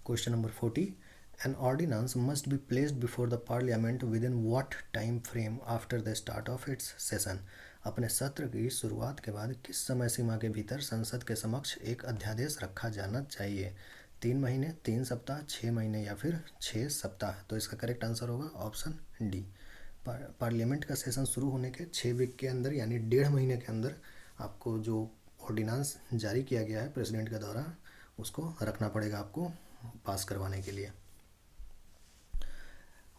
Question number 40, an ordinance must be placed before the parliament within what time frame after the start of its session. अपने सत्र की शुरुआत के बाद किस समय सीमा के भीतर संसद के समक्ष एक अध्यादेश रखा जाना चाहिए? 3 महीने, 3 सप्ताह, 6 महीने या फिर 6 सप्ताह। तो इसका करेक्ट आंसर होगा ऑप्शन डी। पार्लियामेंट का सेशन शुरू होने के 6 वीक के अंदर यानी 1.5 महीने के अंदर आपको जो ऑर्डिनेंस जारी किया गया है प्रेसिडेंट के द्वारा उसको रखना पड़ेगा आपको पास करवाने के लिए।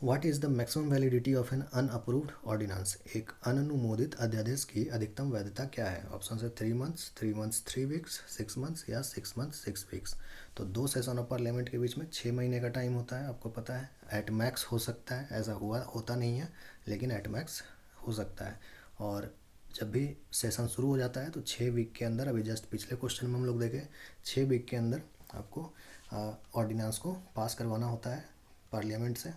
What is the maximum validity of an unapproved ordinance? एक अनुमोदित अध्यादेश की अधिकतम वैधता क्या है? ऑप्शन है 3 मंथ्स, 3 मंथ्स 3 वीक्स, 6 मंथ्स या 6 मंथ्स 6 वीक्स। तो 2 सेशन ऑफ पार्लियामेंट के बीच में 6 महीने का टाइम होता है, आपको पता है। एट मैक्स हो सकता है, ऐसा होता नहीं है, लेकिन एट मैक्स हो सकता है। और जब भी सेशन शुरू हो जाता है तो 6 वीक के अंदर, अभी जस्ट पिछले क्वेश्चन में हम लोग देखे, 6 वीक के अंदर आपको ऑर्डिनेंस को पास करवाना होता है पार्लियामेंट से।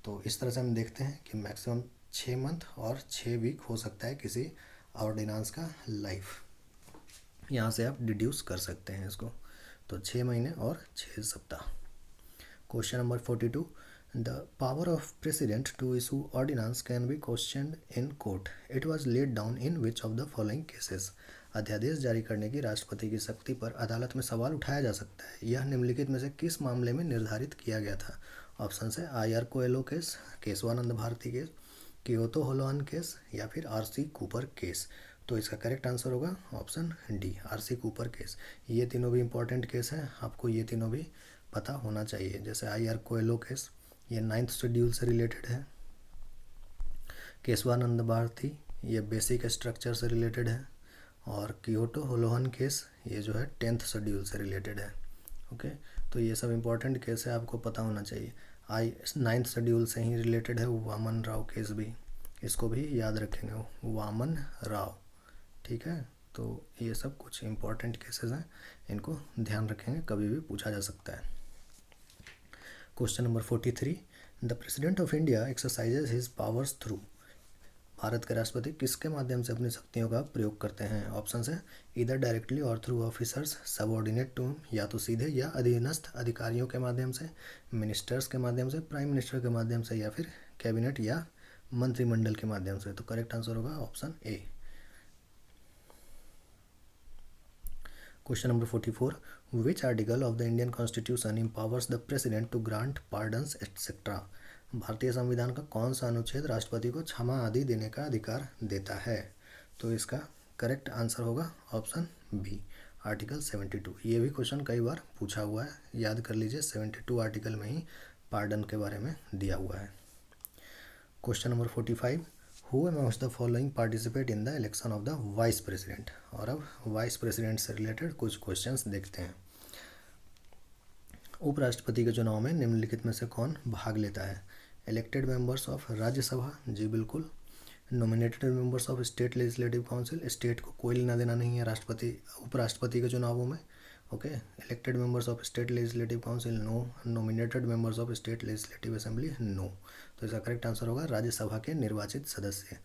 तो इस तरह से हम देखते हैं कि मैक्सिमम 6 मंथ और 6 वीक हो सकता है किसी ऑर्डिनेंस का लाइफ। यहाँ से आप डिड्यूस कर सकते हैं इसको। तो 6 महीने और 6 सप्ताह। Question number 42, the power of president to issue ordinance can be questioned in court. It was laid down in which of the following cases? अध्यादेश जारी करने की राष्ट्रपति की शक्ति पर अदालत में सवाल उठाया जा सकता है, यह निम्नलिखित में से किस मामले में निर्धारित किया गया था? ऑप्शन है IR Coelho case, Kesavananda Bharati case, Kihoto Hollohan case या फिर RC कूपर केस। तो इसका करेक्ट आंसर होगा option D, RC Cooper case. ये तीनों भी इंपॉर्टेंट केस हैं, आपको ये तीनों भी पता होना चाहिए। जैसे IR कोएलो केस ये 9th शेड्यूल से रिलेटेड है, केशवानंद भारती ये बेसिक स्ट्रक्चर से रिलेटेड है, और कियोटो होलोहन केस ये जो है 10th शेड्यूल से रिलेटेड है। ओके, तो ये सब इंपॉर्टेंट केस है, आपको पता होना चाहिए। 9th शेड्यूल से ही रिलेटेड है वामन राव केस भी, इसको भी याद रखेंगे, वामन राव। ठीक है, तो ये सब कुछ इंपॉर्टेंट केसेस हैं, इनको ध्यान रखेंगे, कभी भी पूछा जा सकता है। Question number 43, the president of India exercises his powers through. Bharat के राष्ट्रपति किसके माध्यम से अपनी शक्तियों का प्रयोग करते हैं? ऑप्शन है इधर डायरेक्टली और थ्रू ऑफिसर्स सबऑर्डिनेट टू, या तो सीधे या अधीनस्थ अधिकारियों के माध्यम से, मिनिस्टर्स के माध्यम से, प्राइम मिनिस्टर के माध्यम से, या फिर कैबिनेट या मंत्रिमंडल के माध्यम से। तो करेक्ट आंसर होगा option A. Question number 44, which article of the Indian constitution empowers the president to grant pardons etcetera? भारतीय संविधान का कौन सा अनुच्छेद राष्ट्रपति को क्षमा आदि देने का अधिकार देता है? तो इसका करेक्ट आंसर होगा ऑप्शन बी, आर्टिकल 72। ये भी क्वेश्चन कई बार पूछा हुआ है, याद कर लीजिए, 72 आर्टिकल में ही पार्डन के बारे में दिया हुआ है। Question number 45, who amongst the following participate in the election of the vice president? और अब वाइस प्रेसिडेंट से रिलेटेड कुछ क्वेश्चंस देखते हैं। उपराष्ट्रपति के चुनाव में निम्नलिखित में से कौन भाग लेता है? इलेक्टेड मेंबर्स ऑफ राज्यसभा, जी बिल्कुल। Nominated members of state legislative council, state को कोई लेना देना नहीं है राष्ट्रपति उपराष्ट्रपति के चुनावों में। Okay, elected members of state legislative council no, nominated members of state legislative assembly no. तो इसका करेक्ट आंसर होगा राज्यसभा के निर्वाचित सदस्य।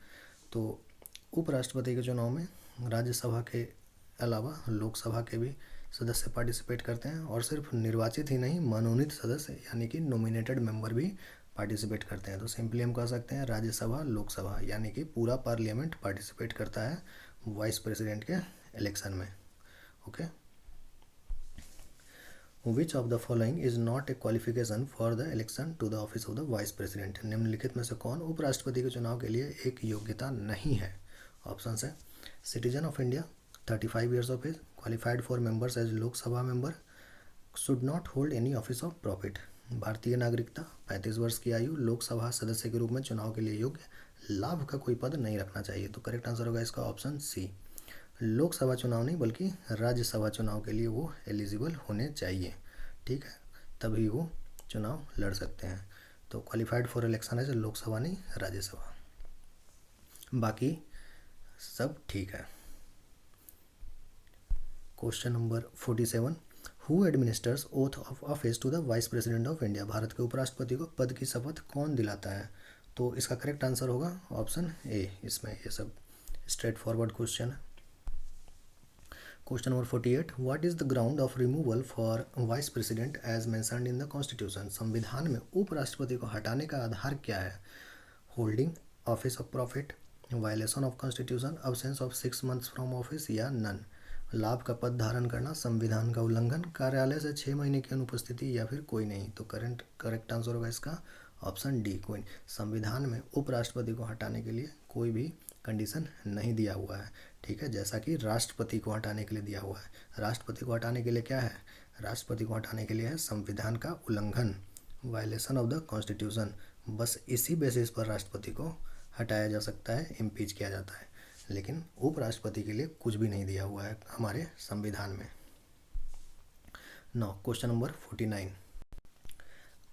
तो उपराष्ट्रपति के चुनाव में राज्यसभा के अलावा लोकसभा के भी सदस्य पार्टिसिपेट करते हैं, और सिर्फ निर्वाचित ही नहीं मनोनीत सदस्य यानी कि नॉमिनेटेड मेंबर भी पार्टिसिपेट करते हैं। तो सिंपली हम कह सकते हैं राज्यसभा लोकसभा यानी कि पूरा पार्लियामेंट पार्टिसिपेट करता है वाइस प्रेसिडेंट के इलेक्शन में। Okay, which of the following is not a qualification for the election to the office of the vice president? निम्नलिखित में से कौन उपराष्ट्रपति के चुनाव के लिए एक योग्यता नहीं है? ऑप्शन है citizen of India, 35 years of age, qualified for members as Lok Sabha member, should not hold any office of profit. भारतीय नागरिकता, 35 वर्ष की आयु, लोकसभा सदस्य के रूप में चुनाव के लिए योग्य, लाभ का कोई पद नहीं रखना चाहिए। तो करेक्ट आंसर होगा इसका ऑप्शन सी, लोकसभा चुनाव नहीं बल्कि राज्यसभा चुनाव के लिए वो एलिजिबल होने चाहिए। ठीक है, तभी वो चुनाव लड़ सकते हैं। तो क्वालिफाइड फॉर इलेक्शन है लोकसभा नहीं राज्यसभा, बाकी सब ठीक है। Question number 47, who administers oath of office to the vice president of India? Bharat के उपराष्ट्रपति को पद की शपथ कौन दिलाता है? तो इसका करेक्ट आंसर होगा ऑप्शन ए। इसमें ये सब स्ट्रेट फॉरवर्ड क्वेश्चन है। Question number 48, what is the ground of removal for vice president as mentioned in the constitution. संविधान में उपराष्ट्रपति को हटाने का आधार क्या है? Holding office of profit, violation of constitution, absence of 6 months from office या नन। लाभ का पद धारण करना, संविधान का उल्लंघन, कार्यालय से 6 महीने की अनुपस्थिति या फिर कोई नहीं। तो करेक्ट आंसर होगा इसका ऑप्शन डी, कोई नहीं। संविधान में उपराष्ट्रपति को हटाने के लिए कोई भी कंडीशन नहीं दिया हुआ है, ठीक है, जैसा कि राष्ट्रपति को हटाने के लिए दिया हुआ है। राष्ट्रपति को हटाने के लिए क्या है? राष्ट्रपति को हटाने के लिए है संविधान का उल्लंघन, वायलेशन ऑफ द कॉन्स्टिट्यूशन। बस इसी बेसिस पर राष्ट्रपति को हटाया जा सकता है, इम्पीच किया जाता है, लेकिन उपराष्ट्रपति के लिए कुछ भी नहीं दिया हुआ है हमारे संविधान में। Now question number 49,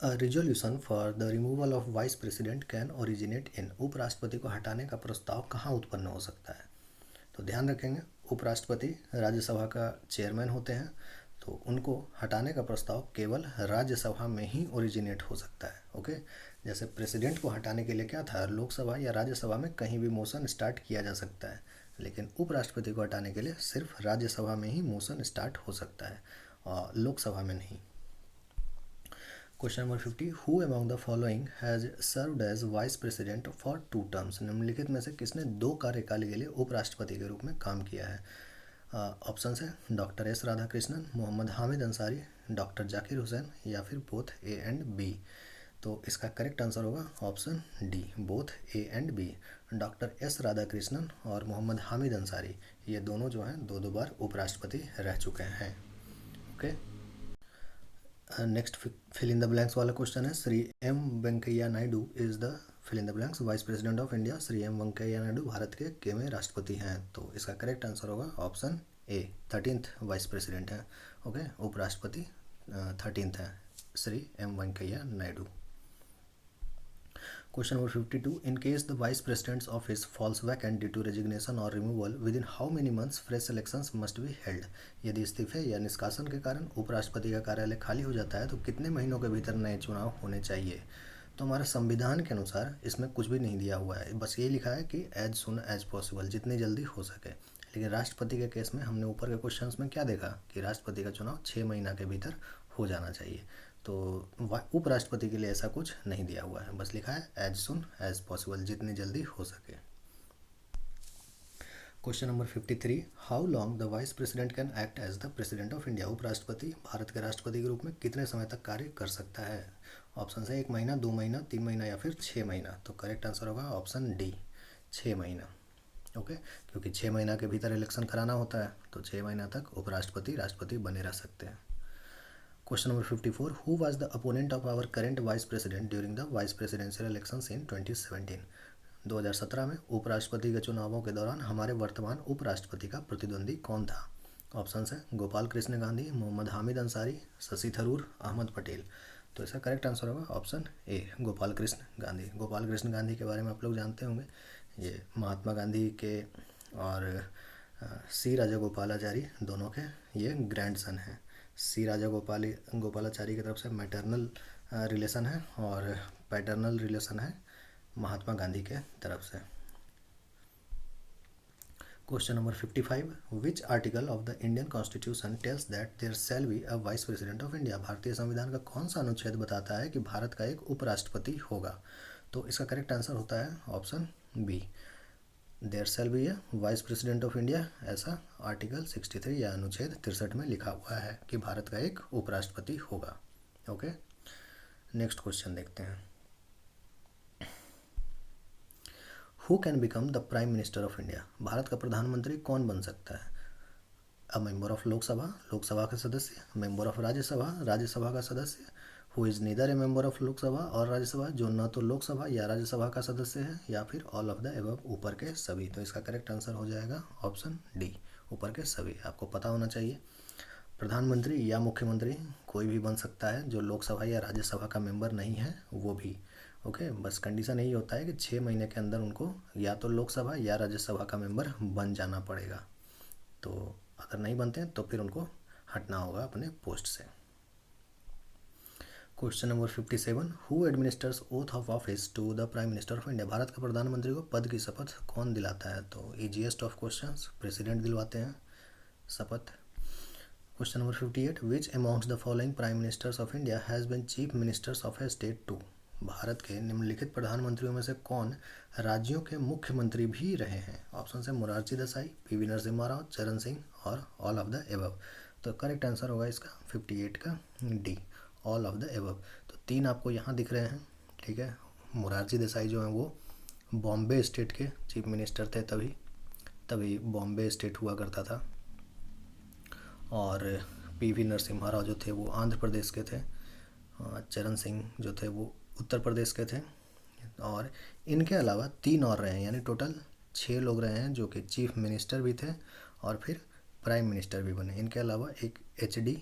a resolution for the removal of vice president can originate in. उपराष्ट्रपति को हटाने का प्रस्ताव कहाँ उत्पन्न हो सकता है? तो ध्यान रखेंगे, उपराष्ट्रपति राज्यसभा का चेयरमैन होते हैं, तो उनको हटाने का प्रस्ताव केवल राज्यसभा में ही ओरिजिनेट हो सकता है। ओके, जैसे प्रेसिडेंट को हटाने के लिए क्या था, लोकसभा या राज्यसभा में कहीं भी मोशन स्टार्ट किया जा सकता है, लेकिन उपराष्ट्रपति को हटाने के लिए सिर्फ राज्यसभा में ही मोशन स्टार्ट हो सकता है और लोकसभा में नहीं। Question number 50, who among the following has served as vice president for 2 terms. निम्नलिखित में से किसने 2 कार्यकाल के लिए उपराष्ट्रपति के रूप में काम किया है? ऑप्शन है doctor S Radhakrishnan, Mohammad Hamid Ansari, doctor Zakir Hussain या फिर बोथ ए एंड बी। तो इसका करेक्ट आंसर होगा option D, both A and B. Doctor S Radhakrishnan और मोहम्मद हामिद अंसारी, ये दोनों जो हैं 2 बार उपराष्ट्रपति रह चुके हैं। Okay, next fill in the blanks वाला क्वेश्चन है, Shri M Venkaiah Naidu is the fill in the blanks vice president of India. Shri M Venkaiah Naidu Bharat के केवें राष्ट्रपति हैं? तो इसका करेक्ट आंसर होगा option A, 13th vice president है। ओके, उपराष्ट्रपति 13th है Shri M Venkaiah Naidu. Question number 52, in case the vice president's office falls vacant due to resignation or removal within how many months fresh elections must be held. यदि इस्तीफे या निष्कासन के कारण उपराष्ट्रपति का कार्यालय खाली हो जाता है तो कितने महीनों के भीतर नए चुनाव होने चाहिए? तो हमारे संविधान के अनुसार इसमें कुछ भी नहीं दिया हुआ है, बस ये लिखा है कि एज सुन एज पॉसिबल, जितनी जल्दी हो सके। लेकिन राष्ट्रपति के केस में हमने ऊपर के क्वेश्चंस में क्या देखा कि राष्ट्रपति का चुनाव 6 महीना के भीतर हो जाना चाहिए। तो उपराष्ट्रपति के लिए ऐसा कुछ नहीं दिया हुआ है, बस लिखा है एज सुन एज पॉसिबल, जितनी जल्दी हो सके। Question number 53, how long the vice president can act as the president of India. उपराष्ट्रपति भारत के राष्ट्रपति के रूप में कितने समय तक कार्य कर सकता है? ऑप्शन है 1 महीना, 2 महीना, 3 महीना या फिर 6 महीना। तो करेक्ट आंसर होगा ऑप्शन डी, 6 महीना। ओके, क्योंकि 6 महीना के भीतर इलेक्शन कराना होता है, तो 6 महीना तक उपराष्ट्रपति राष्ट्रपति बने रह सकते हैं। Question number 54, who was the opponent of our current vice president during the vice presidential elections in 2017। 2017 में उपराष्ट्रपति के चुनावों के दौरान हमारे वर्तमान उपराष्ट्रपति का प्रतिद्वंदी कौन था? ऑप्शन है गोपाल कृष्ण गांधी, मोहम्मद हामिद अंसारी, शशि थरूर, अहमद पटेल। तो इसका करेक्ट आंसर होगा ऑप्शन ए, गोपाल कृष्ण गांधी। गोपाल कृष्ण गांधी के बारे में आप लोग जानते होंगे, ये महात्मा गांधी के और सी राजागोपालाचारी दोनों के ये ग्रैंडसन हैं। सी गोपालाचारी की तरफ से मैटरनल रिलेशन है और पैटर्नल रिलेशन है महात्मा गांधी के तरफ से। Question number 55, which article of the Indian constitution tells that there shall be a vice president of India. भारतीय संविधान का कौन सा अनुच्छेद बताता है कि भारत का एक उपराष्ट्रपति होगा? तो इसका करेक्ट आंसर होता है option B, there shall be a vice president of India. ऐसा आर्टिकल 63 या अनुच्छेद 63 में लिखा हुआ है कि भारत का एक उपराष्ट्रपति होगा। ओके, नेक्स्ट क्वेश्चन देखते हैं, who can become the prime minister of India. Bharat का प्रधानमंत्री कौन बन सकता है? A member of Lok Sabha, Lok Sabha का सदस्य, मेंबर ऑफ राज्यसभा, राज्यसभा का सदस्य, who is neither A member of Lok Sabha और राज्यसभा, जो न तो लोकसभा या राज्यसभा का सदस्य है, या फिर ऑल ऑफ द एबव, ऊपर के सभी। तो इसका करेक्ट आंसर हो जाएगा ऑप्शन डी, ऊपर के सभी। आपको पता होना चाहिए, प्रधानमंत्री या मुख्यमंत्री कोई भी बन सकता है, जो लोकसभा या राज्यसभा का मेंबर नहीं है वो भी। ओके, बस कंडीशन यही होता है कि 6 महीने के अंदर उनको या तो लोकसभा या राज्यसभा का मेंबर बन जाना पड़ेगा। तो अगर नहीं बनते हैं तो फिर उनको हटना होगा अपने पोस्ट से। Question number 57, who administers oath of office to the prime minister of India. Bharat के प्रधानमंत्री को पद की शपथ कौन दिलाता है? तो ईजीएस्ट ऑफ क्वेश्चंस, प्रेसिडेंट दिलवाते हैं। शपथ। Question number 58, which amongst the following prime ministers of India has been chief ministers of a state too. Bharat के निम्नलिखित प्रधानमंत्रियों में से कौन राज्यों के मुख्यमंत्री भी रहे हैं। ऑप्शन है मोरारजी देसाई, पीवी नरसिम्हा राव, चरण सिंह और ऑल ऑफ द एबव। तो करेक्ट आंसर होगा इसका 58 का D, all of the above. तो 3 आपको यहाँ दिख रहे हैं, ठीक है। मोरारजी देसाई जो हैं वो बॉम्बे स्टेट के चीफ मिनिस्टर थे, तभी बॉम्बे स्टेट हुआ करता था। और पीवी नरसिम्हा राव जो थे वो आंध्र प्रदेश के थे। चरण सिंह जो थे वो उत्तर प्रदेश के थे। और इनके अलावा 3 और रहे हैं, यानी टोटल 6 लोग रहे हैं जो कि चीफ मिनिस्टर भी थे और फिर प्राइम मिनिस्टर भी बने। इनके अलावा एक HD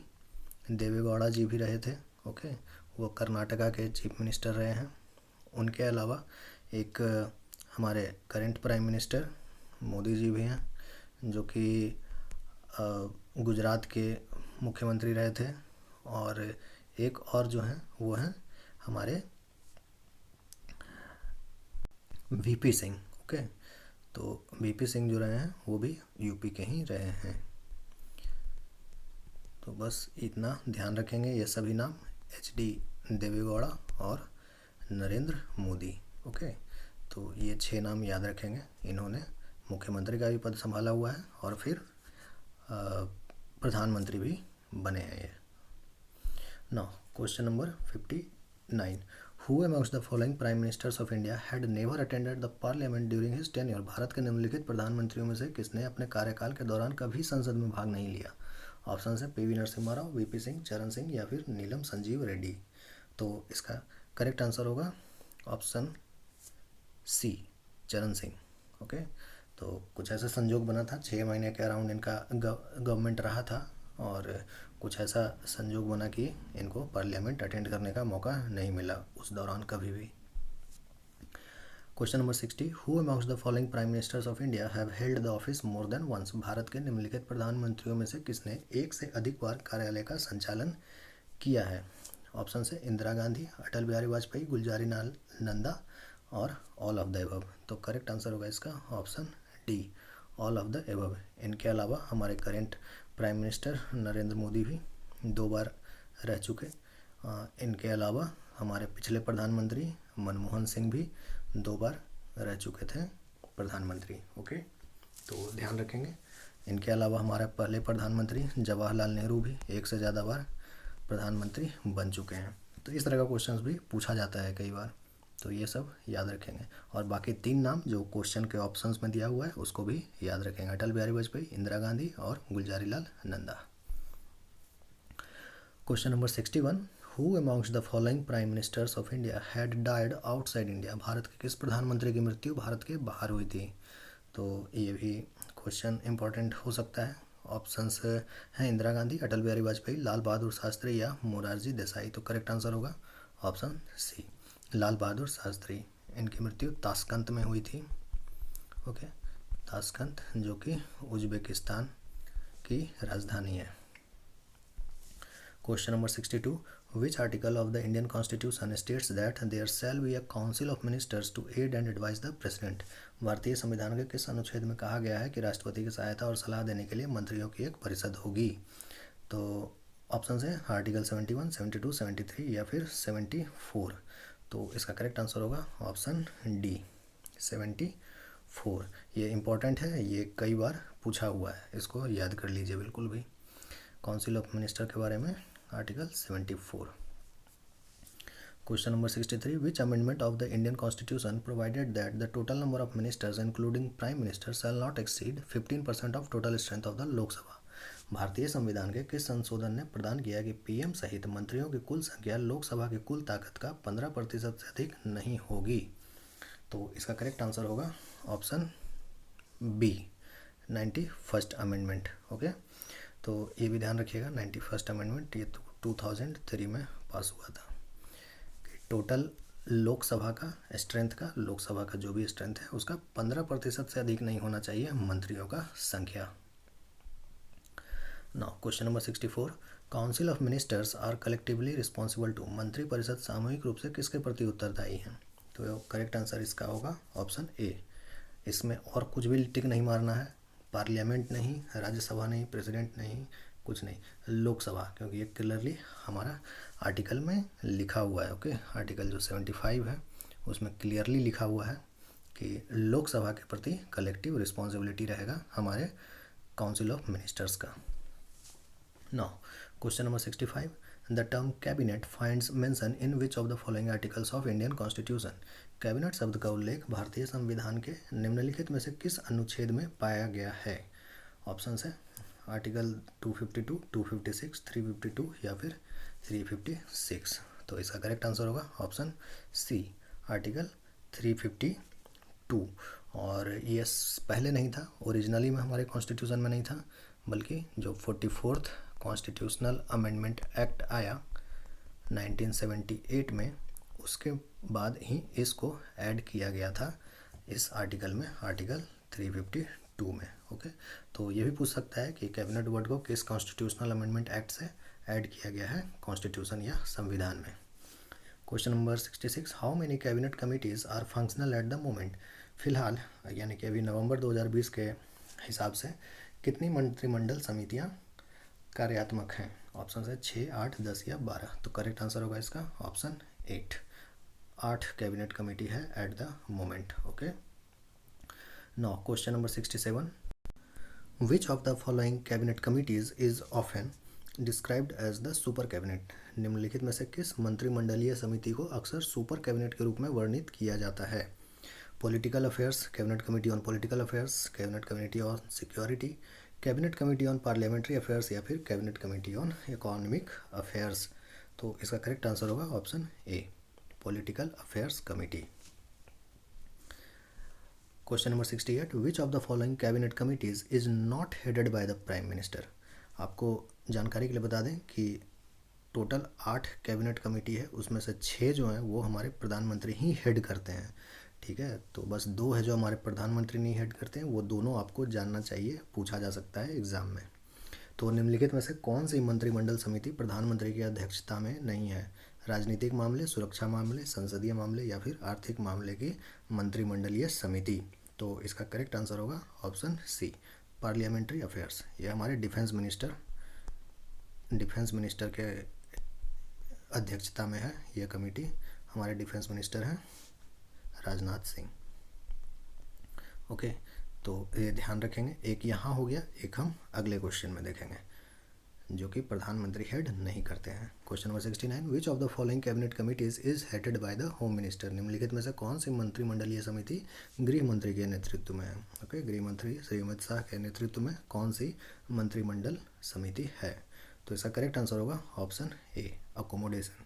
देवेगौड़ा जी भी रहे थे, ओके, वो कर्नाटका के चीफ मिनिस्टर रहे हैं। उनके अलावा एक हमारे current prime minister Modi ji भी हैं, जो कि गुजरात के मुख्यमंत्री रहे थे। और एक और जो हैं वो हैं हमारे VP सिंह, ओके। तो VP सिंह जो रहे हैं वो भी यूपी के ही रहे हैं। तो बस इतना ध्यान रखेंगे, ये सभी नाम HD देवेगौड़ा और नरेंद्र मोदी, ओके। तो ये 6 नाम याद रखेंगे। इन्होंने मुख्यमंत्री का भी पद संभाला हुआ है और फिर प्रधानमंत्री भी बने हैं ये। Now question number 59, who amongst the following prime ministers of India had never attended the parliament during his tenure. Bharat के निम्नलिखित प्रधानमंत्रियों में से किसने अपने कार्यकाल के दौरान कभी संसद में भाग नहीं लिया। ऑप्शन है PV नरसिम्हा राव, VP सिंह, चरण सिंह या फिर नीलम संजीव रेड्डी। तो इसका करेक्ट आंसर होगा ऑप्शन C, चरण सिंह, ओके। तो कुछ ऐसा संजोग बना था, 6 महीने के अराउंड इनका गवर्नमेंट रहा था और कुछ ऐसा संजोग बना कि इनको पार्लियामेंट अटेंड करने का मौका नहीं मिला उस दौरान कभी भी। Question number 60, who amongst the following prime ministers of India have held the office more than once. Bharat के निम्नलिखित प्रधानमंत्रियों में से किसने एक से अधिक बार कार्यालय का संचालन किया है। ऑप्शन है इंदिरा गांधी, अटल बिहारी वाजपेयी, गुलजारी लाल नंदा और ऑल ऑफ द एबव। तो करेक्ट आंसर होगा इसका option D, all of the above. इनके अलावा हमारे current prime minister Narendra Modi भी 2 बार रह चुके। इनके अलावा हमारे पिछले प्रधानमंत्री मनमोहन सिंह भी 2 बार रह चुके थे प्रधानमंत्री, ओके। तो ध्यान रखेंगे। इनके अलावा हमारे पहले प्रधानमंत्री जवाहरलाल नेहरू भी 1 से ज़्यादा बार प्रधानमंत्री बन चुके हैं। तो इस तरह का क्वेश्चन भी पूछा जाता है कई बार, तो ये सब याद रखेंगे। और बाकी 3 नाम जो क्वेश्चन के ऑप्शंस में दिया हुआ है उसको भी याद रखेंगे, अटल बिहारी वाजपेयी, इंदिरा गांधी और Gulzari Lal Nanda. Question number 61, who amongst the following prime ministers of India had died outside India. Bharat के किस प्रधानमंत्री की मृत्यु भारत के बाहर हुई थी। तो ये भी क्वेश्चन इंपॉर्टेंट हो सकता है। ऑप्शंस हैं इंदिरा गांधी, अटल बिहारी वाजपेयी, लाल बहादुर शास्त्री या मोरारजी देसाई। तो करेक्ट आंसर होगा ऑप्शन C, लाल बहादुर शास्त्री। इनकी मृत्यु ताशकंद में हुई थी, ओके, ताशकंद जो कि उज्बेकिस्तान की राजधानी है। Question number 62, which article of the Indian constitution states that there shall be a council of ministers to aid and advise the president. भारतीय संविधान के किस अनुच्छेद में कहा गया है कि राष्ट्रपति की सहायता और सलाह देने के लिए मंत्रियों की एक परिषद होगी। तो ऑप्शन है आर्टिकल 71, 72, 73 या फिर 74। तो इसका करेक्ट आंसर होगा ऑप्शन D, 74। ये इम्पॉर्टेंट है, ये कई बार पूछा हुआ है, इसको याद कर लीजिए बिल्कुल भी। काउंसिल ऑफ मिनिस्टर के बारे में article 74। Question number 63, which amendment of the Indian constitution provided that the total number of ministers including prime minister shall not exceed 15% of total strength of the Lok Sabha. भारतीय संविधान के किस संशोधन ने प्रदान किया कि PM सहित मंत्रियों की कुल संख्या लोकसभा की कुल ताकत का 15% से अधिक नहीं होगी। तो इसका करेक्ट आंसर होगा option B, 91st amendment, okay. तो ये भी ध्यान रखिएगा, 91st अमेंडमेंट ये 2003 में पास हुआ था कि टोटल लोकसभा का स्ट्रेंथ का, लोकसभा का जो भी स्ट्रेंथ है उसका 15% से अधिक नहीं होना चाहिए मंत्रियों का संख्या। Now question number 64, council of ministers are collectively responsible to. मंत्री परिषद सामूहिक रूप से किसके प्रति उत्तरदायी हैं। तो करेक्ट आंसर इसका होगा ऑप्शन A। इसमें और कुछ भी टिक नहीं मारना है, पार्लियामेंट नहीं, राज्यसभा नहीं, प्रेसिडेंट नहीं, कुछ नहीं, लोकसभा, क्योंकि ये क्लियरली हमारा आर्टिकल में लिखा हुआ है। ओके, आर्टिकल जो 75 है उसमें क्लियरली लिखा हुआ है कि लोकसभा के प्रति कलेक्टिव रिस्पॉन्सिबिलिटी रहेगा हमारे काउंसिल ऑफ मिनिस्टर्स का। Now question number 65, the term cabinet finds mention in which of the following articles of Indian constitution. Cabinet शब्द का उल्लेख भारतीय संविधान के निम्नलिखित में से किस अनुच्छेद में पाया गया है? ऑप्शन है आर्टिकल 252, 256, 352 या फिर 356। तो इसका करेक्ट आंसर होगा ऑप्शन सी, आर्टिकल 352। और ये पहले नहीं था, ओरिजिनली में हमारे कॉन्स्टिट्यूशन में नहीं था, बल्कि जो 44th कॉन्स्टिट्यूशनल अमेंडमेंट एक्ट आया 1978 में, उसके बाद ही इसको ऐड किया गया था इस आर्टिकल में, आर्टिकल 352 में। ओके, तो ये भी पूछ सकता है कि कैबिनेट वर्ड को किस कॉन्स्टिट्यूशनल अमेंडमेंट एक्ट से ऐड किया गया है, कॉन्स्टिट्यूशन या संविधान में। Question number 66, how many cabinet committees are functional at the moment. फिलहाल यानी कि अभी नवंबर 2020 के हिसाब से कितनी मंत्रिमंडल समितियां कार्यात्मक हैं? ऑप्शन है 6, 8, 10 या 12। तो करेक्ट आंसर होगा इसका ऑप्शन 8, 8 कैबिनेट कमेटी है at the moment. Okay, now question number 67, which of the following cabinet committees is often described as the super cabinet. निम्नलिखित में से किस मंत्रिमंडलीय समिति को अक्सर सुपर कैबिनेट के रूप में वर्णित किया जाता है? Political affairs, cabinet committee on political affairs, cabinet committee on security, cabinet committee on parliamentary affairs या फिर cabinet committee on economic affairs. तो इसका करेक्ट आंसर होगा option A, political affairs committee. Question number 68, which of the following cabinet committees is not headed by the prime minister. आपको जानकारी के लिए बता दें कि टोटल 8 कैबिनेट कमेटी है, उसमें से 6 जो हैं वो हमारे प्रधानमंत्री ही हेड करते हैं। ठीक है, तो बस 2 है जो हमारे प्रधानमंत्री नहीं हेड करते हैं, वो दोनों आपको जानना चाहिए, पूछा जा सकता है एग्जाम में। तो निम्नलिखित में से कौन सी मंत्रिमंडल समिति प्रधानमंत्री की अध्यक्षता में नहीं है? राजनीतिक मामले, सुरक्षा मामले, संसदीय मामले या फिर आर्थिक मामले की मंत्रिमंडलीय समिति। तो इसका करेक्ट आंसर होगा ऑप्शन सी, पार्लियामेंट्री अफेयर्स। ये हमारे डिफेंस मिनिस्टर के अध्यक्षता में है ये कमेटी। हमारे डिफेंस मिनिस्टर हैं राजनाथ सिंह। ओके, तो ये ध्यान रखेंगे, एक यहाँ हो गया, एक हम अगले क्वेश्चन में देखेंगे जो कि प्रधानमंत्री हेड नहीं करते हैं। Question number 69, which of the following cabinet committees is headed by the home minister. निम्नलिखित में से कौन सी मंत्रिमंडलीय समिति गृह मंत्री के नेतृत्व में है? ओके, गृह मंत्री श्री अमित शाह के नेतृत्व में कौन सी मंत्रिमंडल समिति है? तो इसका करेक्ट आंसर होगा ऑप्शन ए, अकोमोडेशन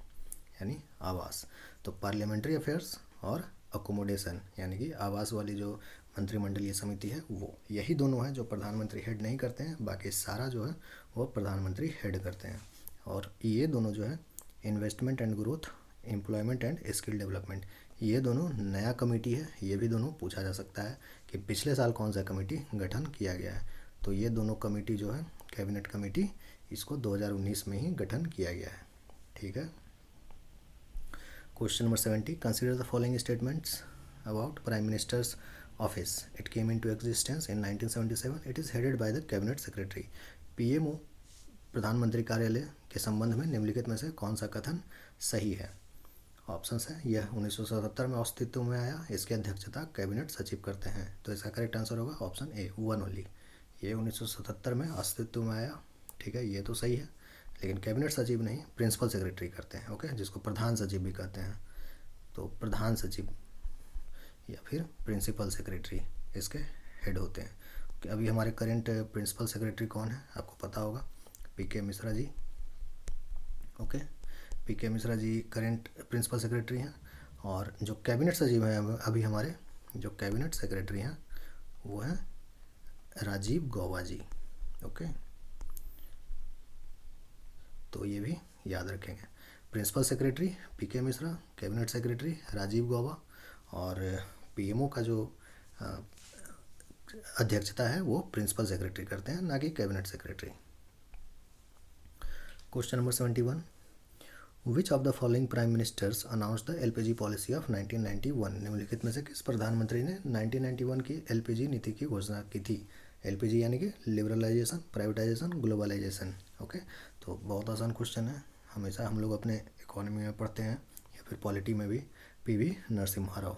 यानी आवास। तो पार्लियामेंट्री अफेयर्स और अकोमोडेशन यानी कि आवास वाली जो मंत्रिमंडलीय समिति है वो, यही दोनों हैं जो प्रधानमंत्री हेड नहीं करते हैं, बाकी सारा जो है वो प्रधानमंत्री हेड करते हैं। और ये दोनों जो है investment and growth, employment and skill development, ये दोनों नया कमेटी है। ये भी दोनों पूछा जा सकता है कि पिछले साल कौन सा कमेटी गठन किया गया है। तो ये दोनों कमेटी जो है कैबिनेट कमेटी, इसको 2019 में ही गठन किया गया है। ठीक है, question number 70, consider the following statements about prime minister's office. It came into existence in 1977। It is headed by the cabinet secretary. PMO प्रधानमंत्री कार्यालय के संबंध में निम्नलिखित में से कौन सा कथन सही है? ऑप्शंस हैं, यह 1977 में अस्तित्व में आया, इसकी अध्यक्षता कैबिनेट सचिव करते हैं। तो इसका करेक्ट आंसर होगा ऑप्शन ए, 1 ओनली। ये 1977 में अस्तित्व में आया, ठीक है, ये तो सही है, लेकिन कैबिनेट सचिव नहीं, प्रिंसिपल सेक्रेटरी करते हैं। ओके, जिसको प्रधान सचिव भी कहते हैं। तो प्रधान सचिव या फिर प्रिंसिपल सेक्रेटरी इसके हेड होते हैं। अभी हमारे करंट प्रिंसिपल सेक्रेटरी कौन है आपको पता होगा, पीके मिश्रा जी। ओके, पीके Mishra ji current principal secretary हैं। और जो कैबिनेट सचिव हैं अभी हमारे जो कैबिनेट सेक्रेटरी हैं वो हैं राजीव गौबा जी। ओके, तो ये भी याद रखेंगे, प्रिंसिपल सेक्रेटरी पीके मिश्रा, कैबिनेट सेक्रेटरी राजीव गौबा, और पीएमओ का जो अध्यक्षता है वो प्रिंसिपल सेक्रेटरी करते हैं, ना कि cabinet secretary. Question number 71, which of the following prime ministers announce the LPG policy of 1991। निम्नलिखित में से किस प्रधानमंत्री ने 1991 की एलपीजी नीति की घोषणा की थी? LPG यानी कि लिबरलाइजेशन, प्राइवेटाइजेशन, ग्लोबलाइजेशन। ओके, तो बहुत आसान क्वेश्चन है, हमेशा हम लोग अपने इकोनॉमी में पढ़ते हैं या फिर पॉलिटी में भी। PV Narasimha Rao.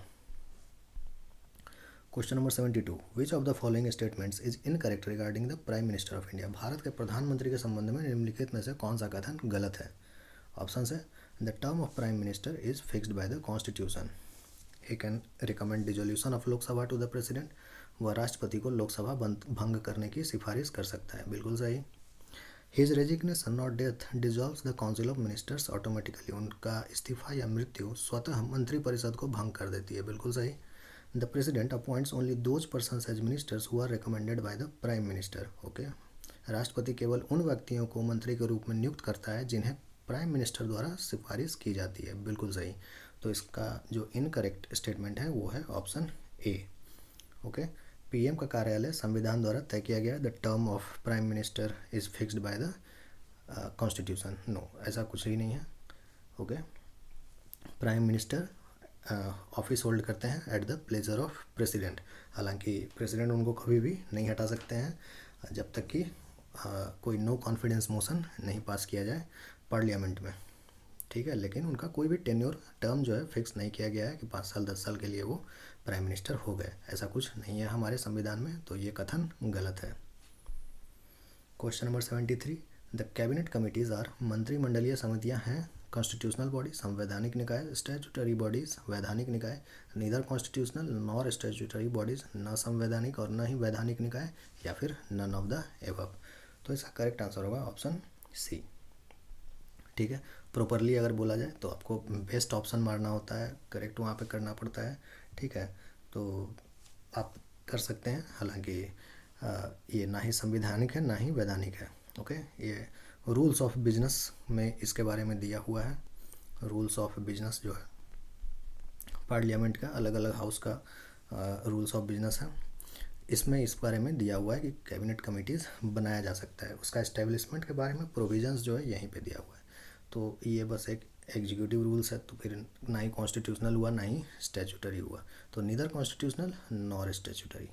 Question number 72, which of the following statements is incorrect regarding the prime minister of India. Bharat के प्रधानमंत्री के संबंध में निम्नलिखित में से कौन सा कथन गलत है। ऑप्शन है, the term of prime minister is fixed by the constitution. He can recommend dissolution of Lok Sabha to the president. वह राष्ट्रपति को लोकसभा भंग करने की सिफारिश कर सकता है, बिल्कुल सही। हिज रेजिग्नेशन और death dissolves the council of ministers automatically. उनका इस्तीफा या मृत्यु स्वतः मंत्रिपरिषद को भंग कर देती है, बिल्कुल सही। The president appoints only those persons as ministers who are recommended by the prime minister. Okay, राष्ट्रपति केवल उन व्यक्तियों को मंत्री के रूप में नियुक्त करता है जिन्हें प्राइम मिनिस्टर द्वारा सिफारिश की जाती है, बिल्कुल सही। तो इसका जो इनकरेक्ट स्टेटमेंट है वो है ऑप्शन ए। ओके, PM का कार्यालय संविधान द्वारा तय किया गया। The term of prime minister is fixed by the constitution. No, ऐसा कुछ ही नहीं है। ओके, प्राइम मिनिस्टर ऑफिस होल्ड करते हैं at the pleasure of president. हालांकि प्रेसिडेंट उनको कभी भी नहीं हटा सकते हैं जब तक कि कोई नो कॉन्फिडेंस मोशन नहीं पास किया जाए पार्लियामेंट में, ठीक है। लेकिन उनका कोई भी टेन्योर टर्म जो है फिक्स नहीं किया गया है कि 5 साल 10 साल के लिए वो प्राइम मिनिस्टर हो गए, ऐसा कुछ नहीं है हमारे संविधान में, तो ये कथन गलत है। Question number 73, the cabinet committees are. मंत्रिमंडलीय समितियां हैं कॉन्स्टिट्यूशनल बॉडी, संवैधानिक निकाय, स्टैट्यूटरी बॉडीज, वैधानिक निकाय। Neither constitutional nor statutory bodies, न संवैधानिक और न ही वैधानिक निकाय, या फिर नन ऑफ द एबव। तो इसका करेक्ट आंसर होगा ऑप्शन सी, ठीक है। प्रॉपरली अगर बोला जाए तो आपको बेस्ट ऑप्शन मारना होता है, करेक्ट वहाँ पे करना पड़ता है, ठीक है। तो आप कर सकते हैं, हालांकि ये ना ही संवैधानिक है ना ही वैधानिक है। ओके, ये रूल्स ऑफ बिजनेस में इसके बारे में दिया हुआ है। रूल्स ऑफ बिजनेस जो है पार्लियामेंट का, अलग अलग हाउस का रूल्स ऑफ बिजनेस है, इसमें इस बारे में दिया हुआ है कि कैबिनेट कमिटीज़ बनाया जा सकता है। उसका एस्टेब्लिशमेंट के बारे में प्रोविजंस जो है यहीं पे दिया हुआ है। तो ये बस एक एग्जीक्यूटिव रूल्स है, तो फिर ना ही कॉन्स्टिट्यूशनल हुआ ना ही स्टैट्यूटरी हुआ, तो neither constitutional nor statutory.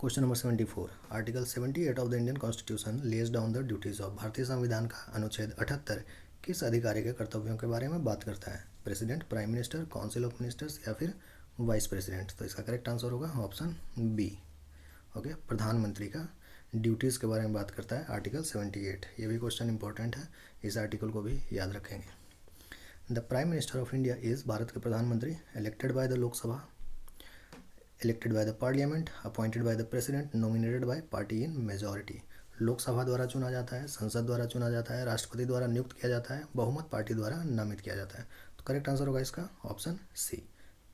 Question number 74, article 78 of the Indian constitution lays down the duties of. भारतीय संविधान का अनुच्छेद 78 किस अधिकारी के कर्तव्यों के बारे में बात करता है। President, prime minister, council of ministers, या फिर वाइस प्रेसिडेंट। तो इसका करेक्ट आंसर होगा ऑप्शन बी। ओके, प्रधानमंत्री का ड्यूटीज़ के बारे में बात करता है आर्टिकल 78। ये भी क्वेश्चन इंपॉर्टेंट है, इस आर्टिकल को भी याद रखेंगे। The prime minister of India is, Bharat के प्रधानमंत्री, elected by the Lok Sabha, elected by the parliament, appointed by the president, nominated by party in majority. Lok Sabha द्वारा चुना जाता है, संसद द्वारा चुना जाता है, राष्ट्रपति द्वारा नियुक्त किया जाता है, बहुमत पार्टी द्वारा नामित किया जाता है। तो करेक्ट आंसर होगा इसका ऑप्शन सी,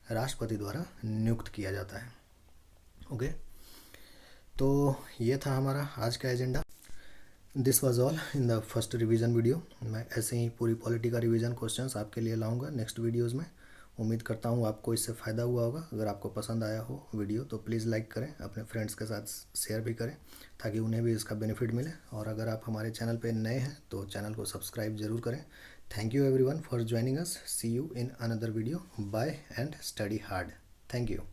राष्ट्रपति द्वारा नियुक्त किया जाता है। ओके, तो ये था हमारा आज का agenda. This was all in the first revision video. मैं ऐसे ही पूरी पॉलिटी का रिवीजन क्वेश्चंस आपके लिए लाऊंगा नेक्स्ट वीडियोज़ में। उम्मीद करता हूँ आपको इससे फ़ायदा हुआ होगा। अगर आपको पसंद आया हो वीडियो तो प्लीज़ लाइक करें, अपने फ्रेंड्स के साथ शेयर भी करें ताकि उन्हें भी इसका बेनिफिट मिले। और अगर आप हमारे चैनल पे नए हैं तो चैनल को सब्सक्राइब ज़रूर करें। Thank you everyone for joining us. See you in another video. Bye and study hard. Thank you.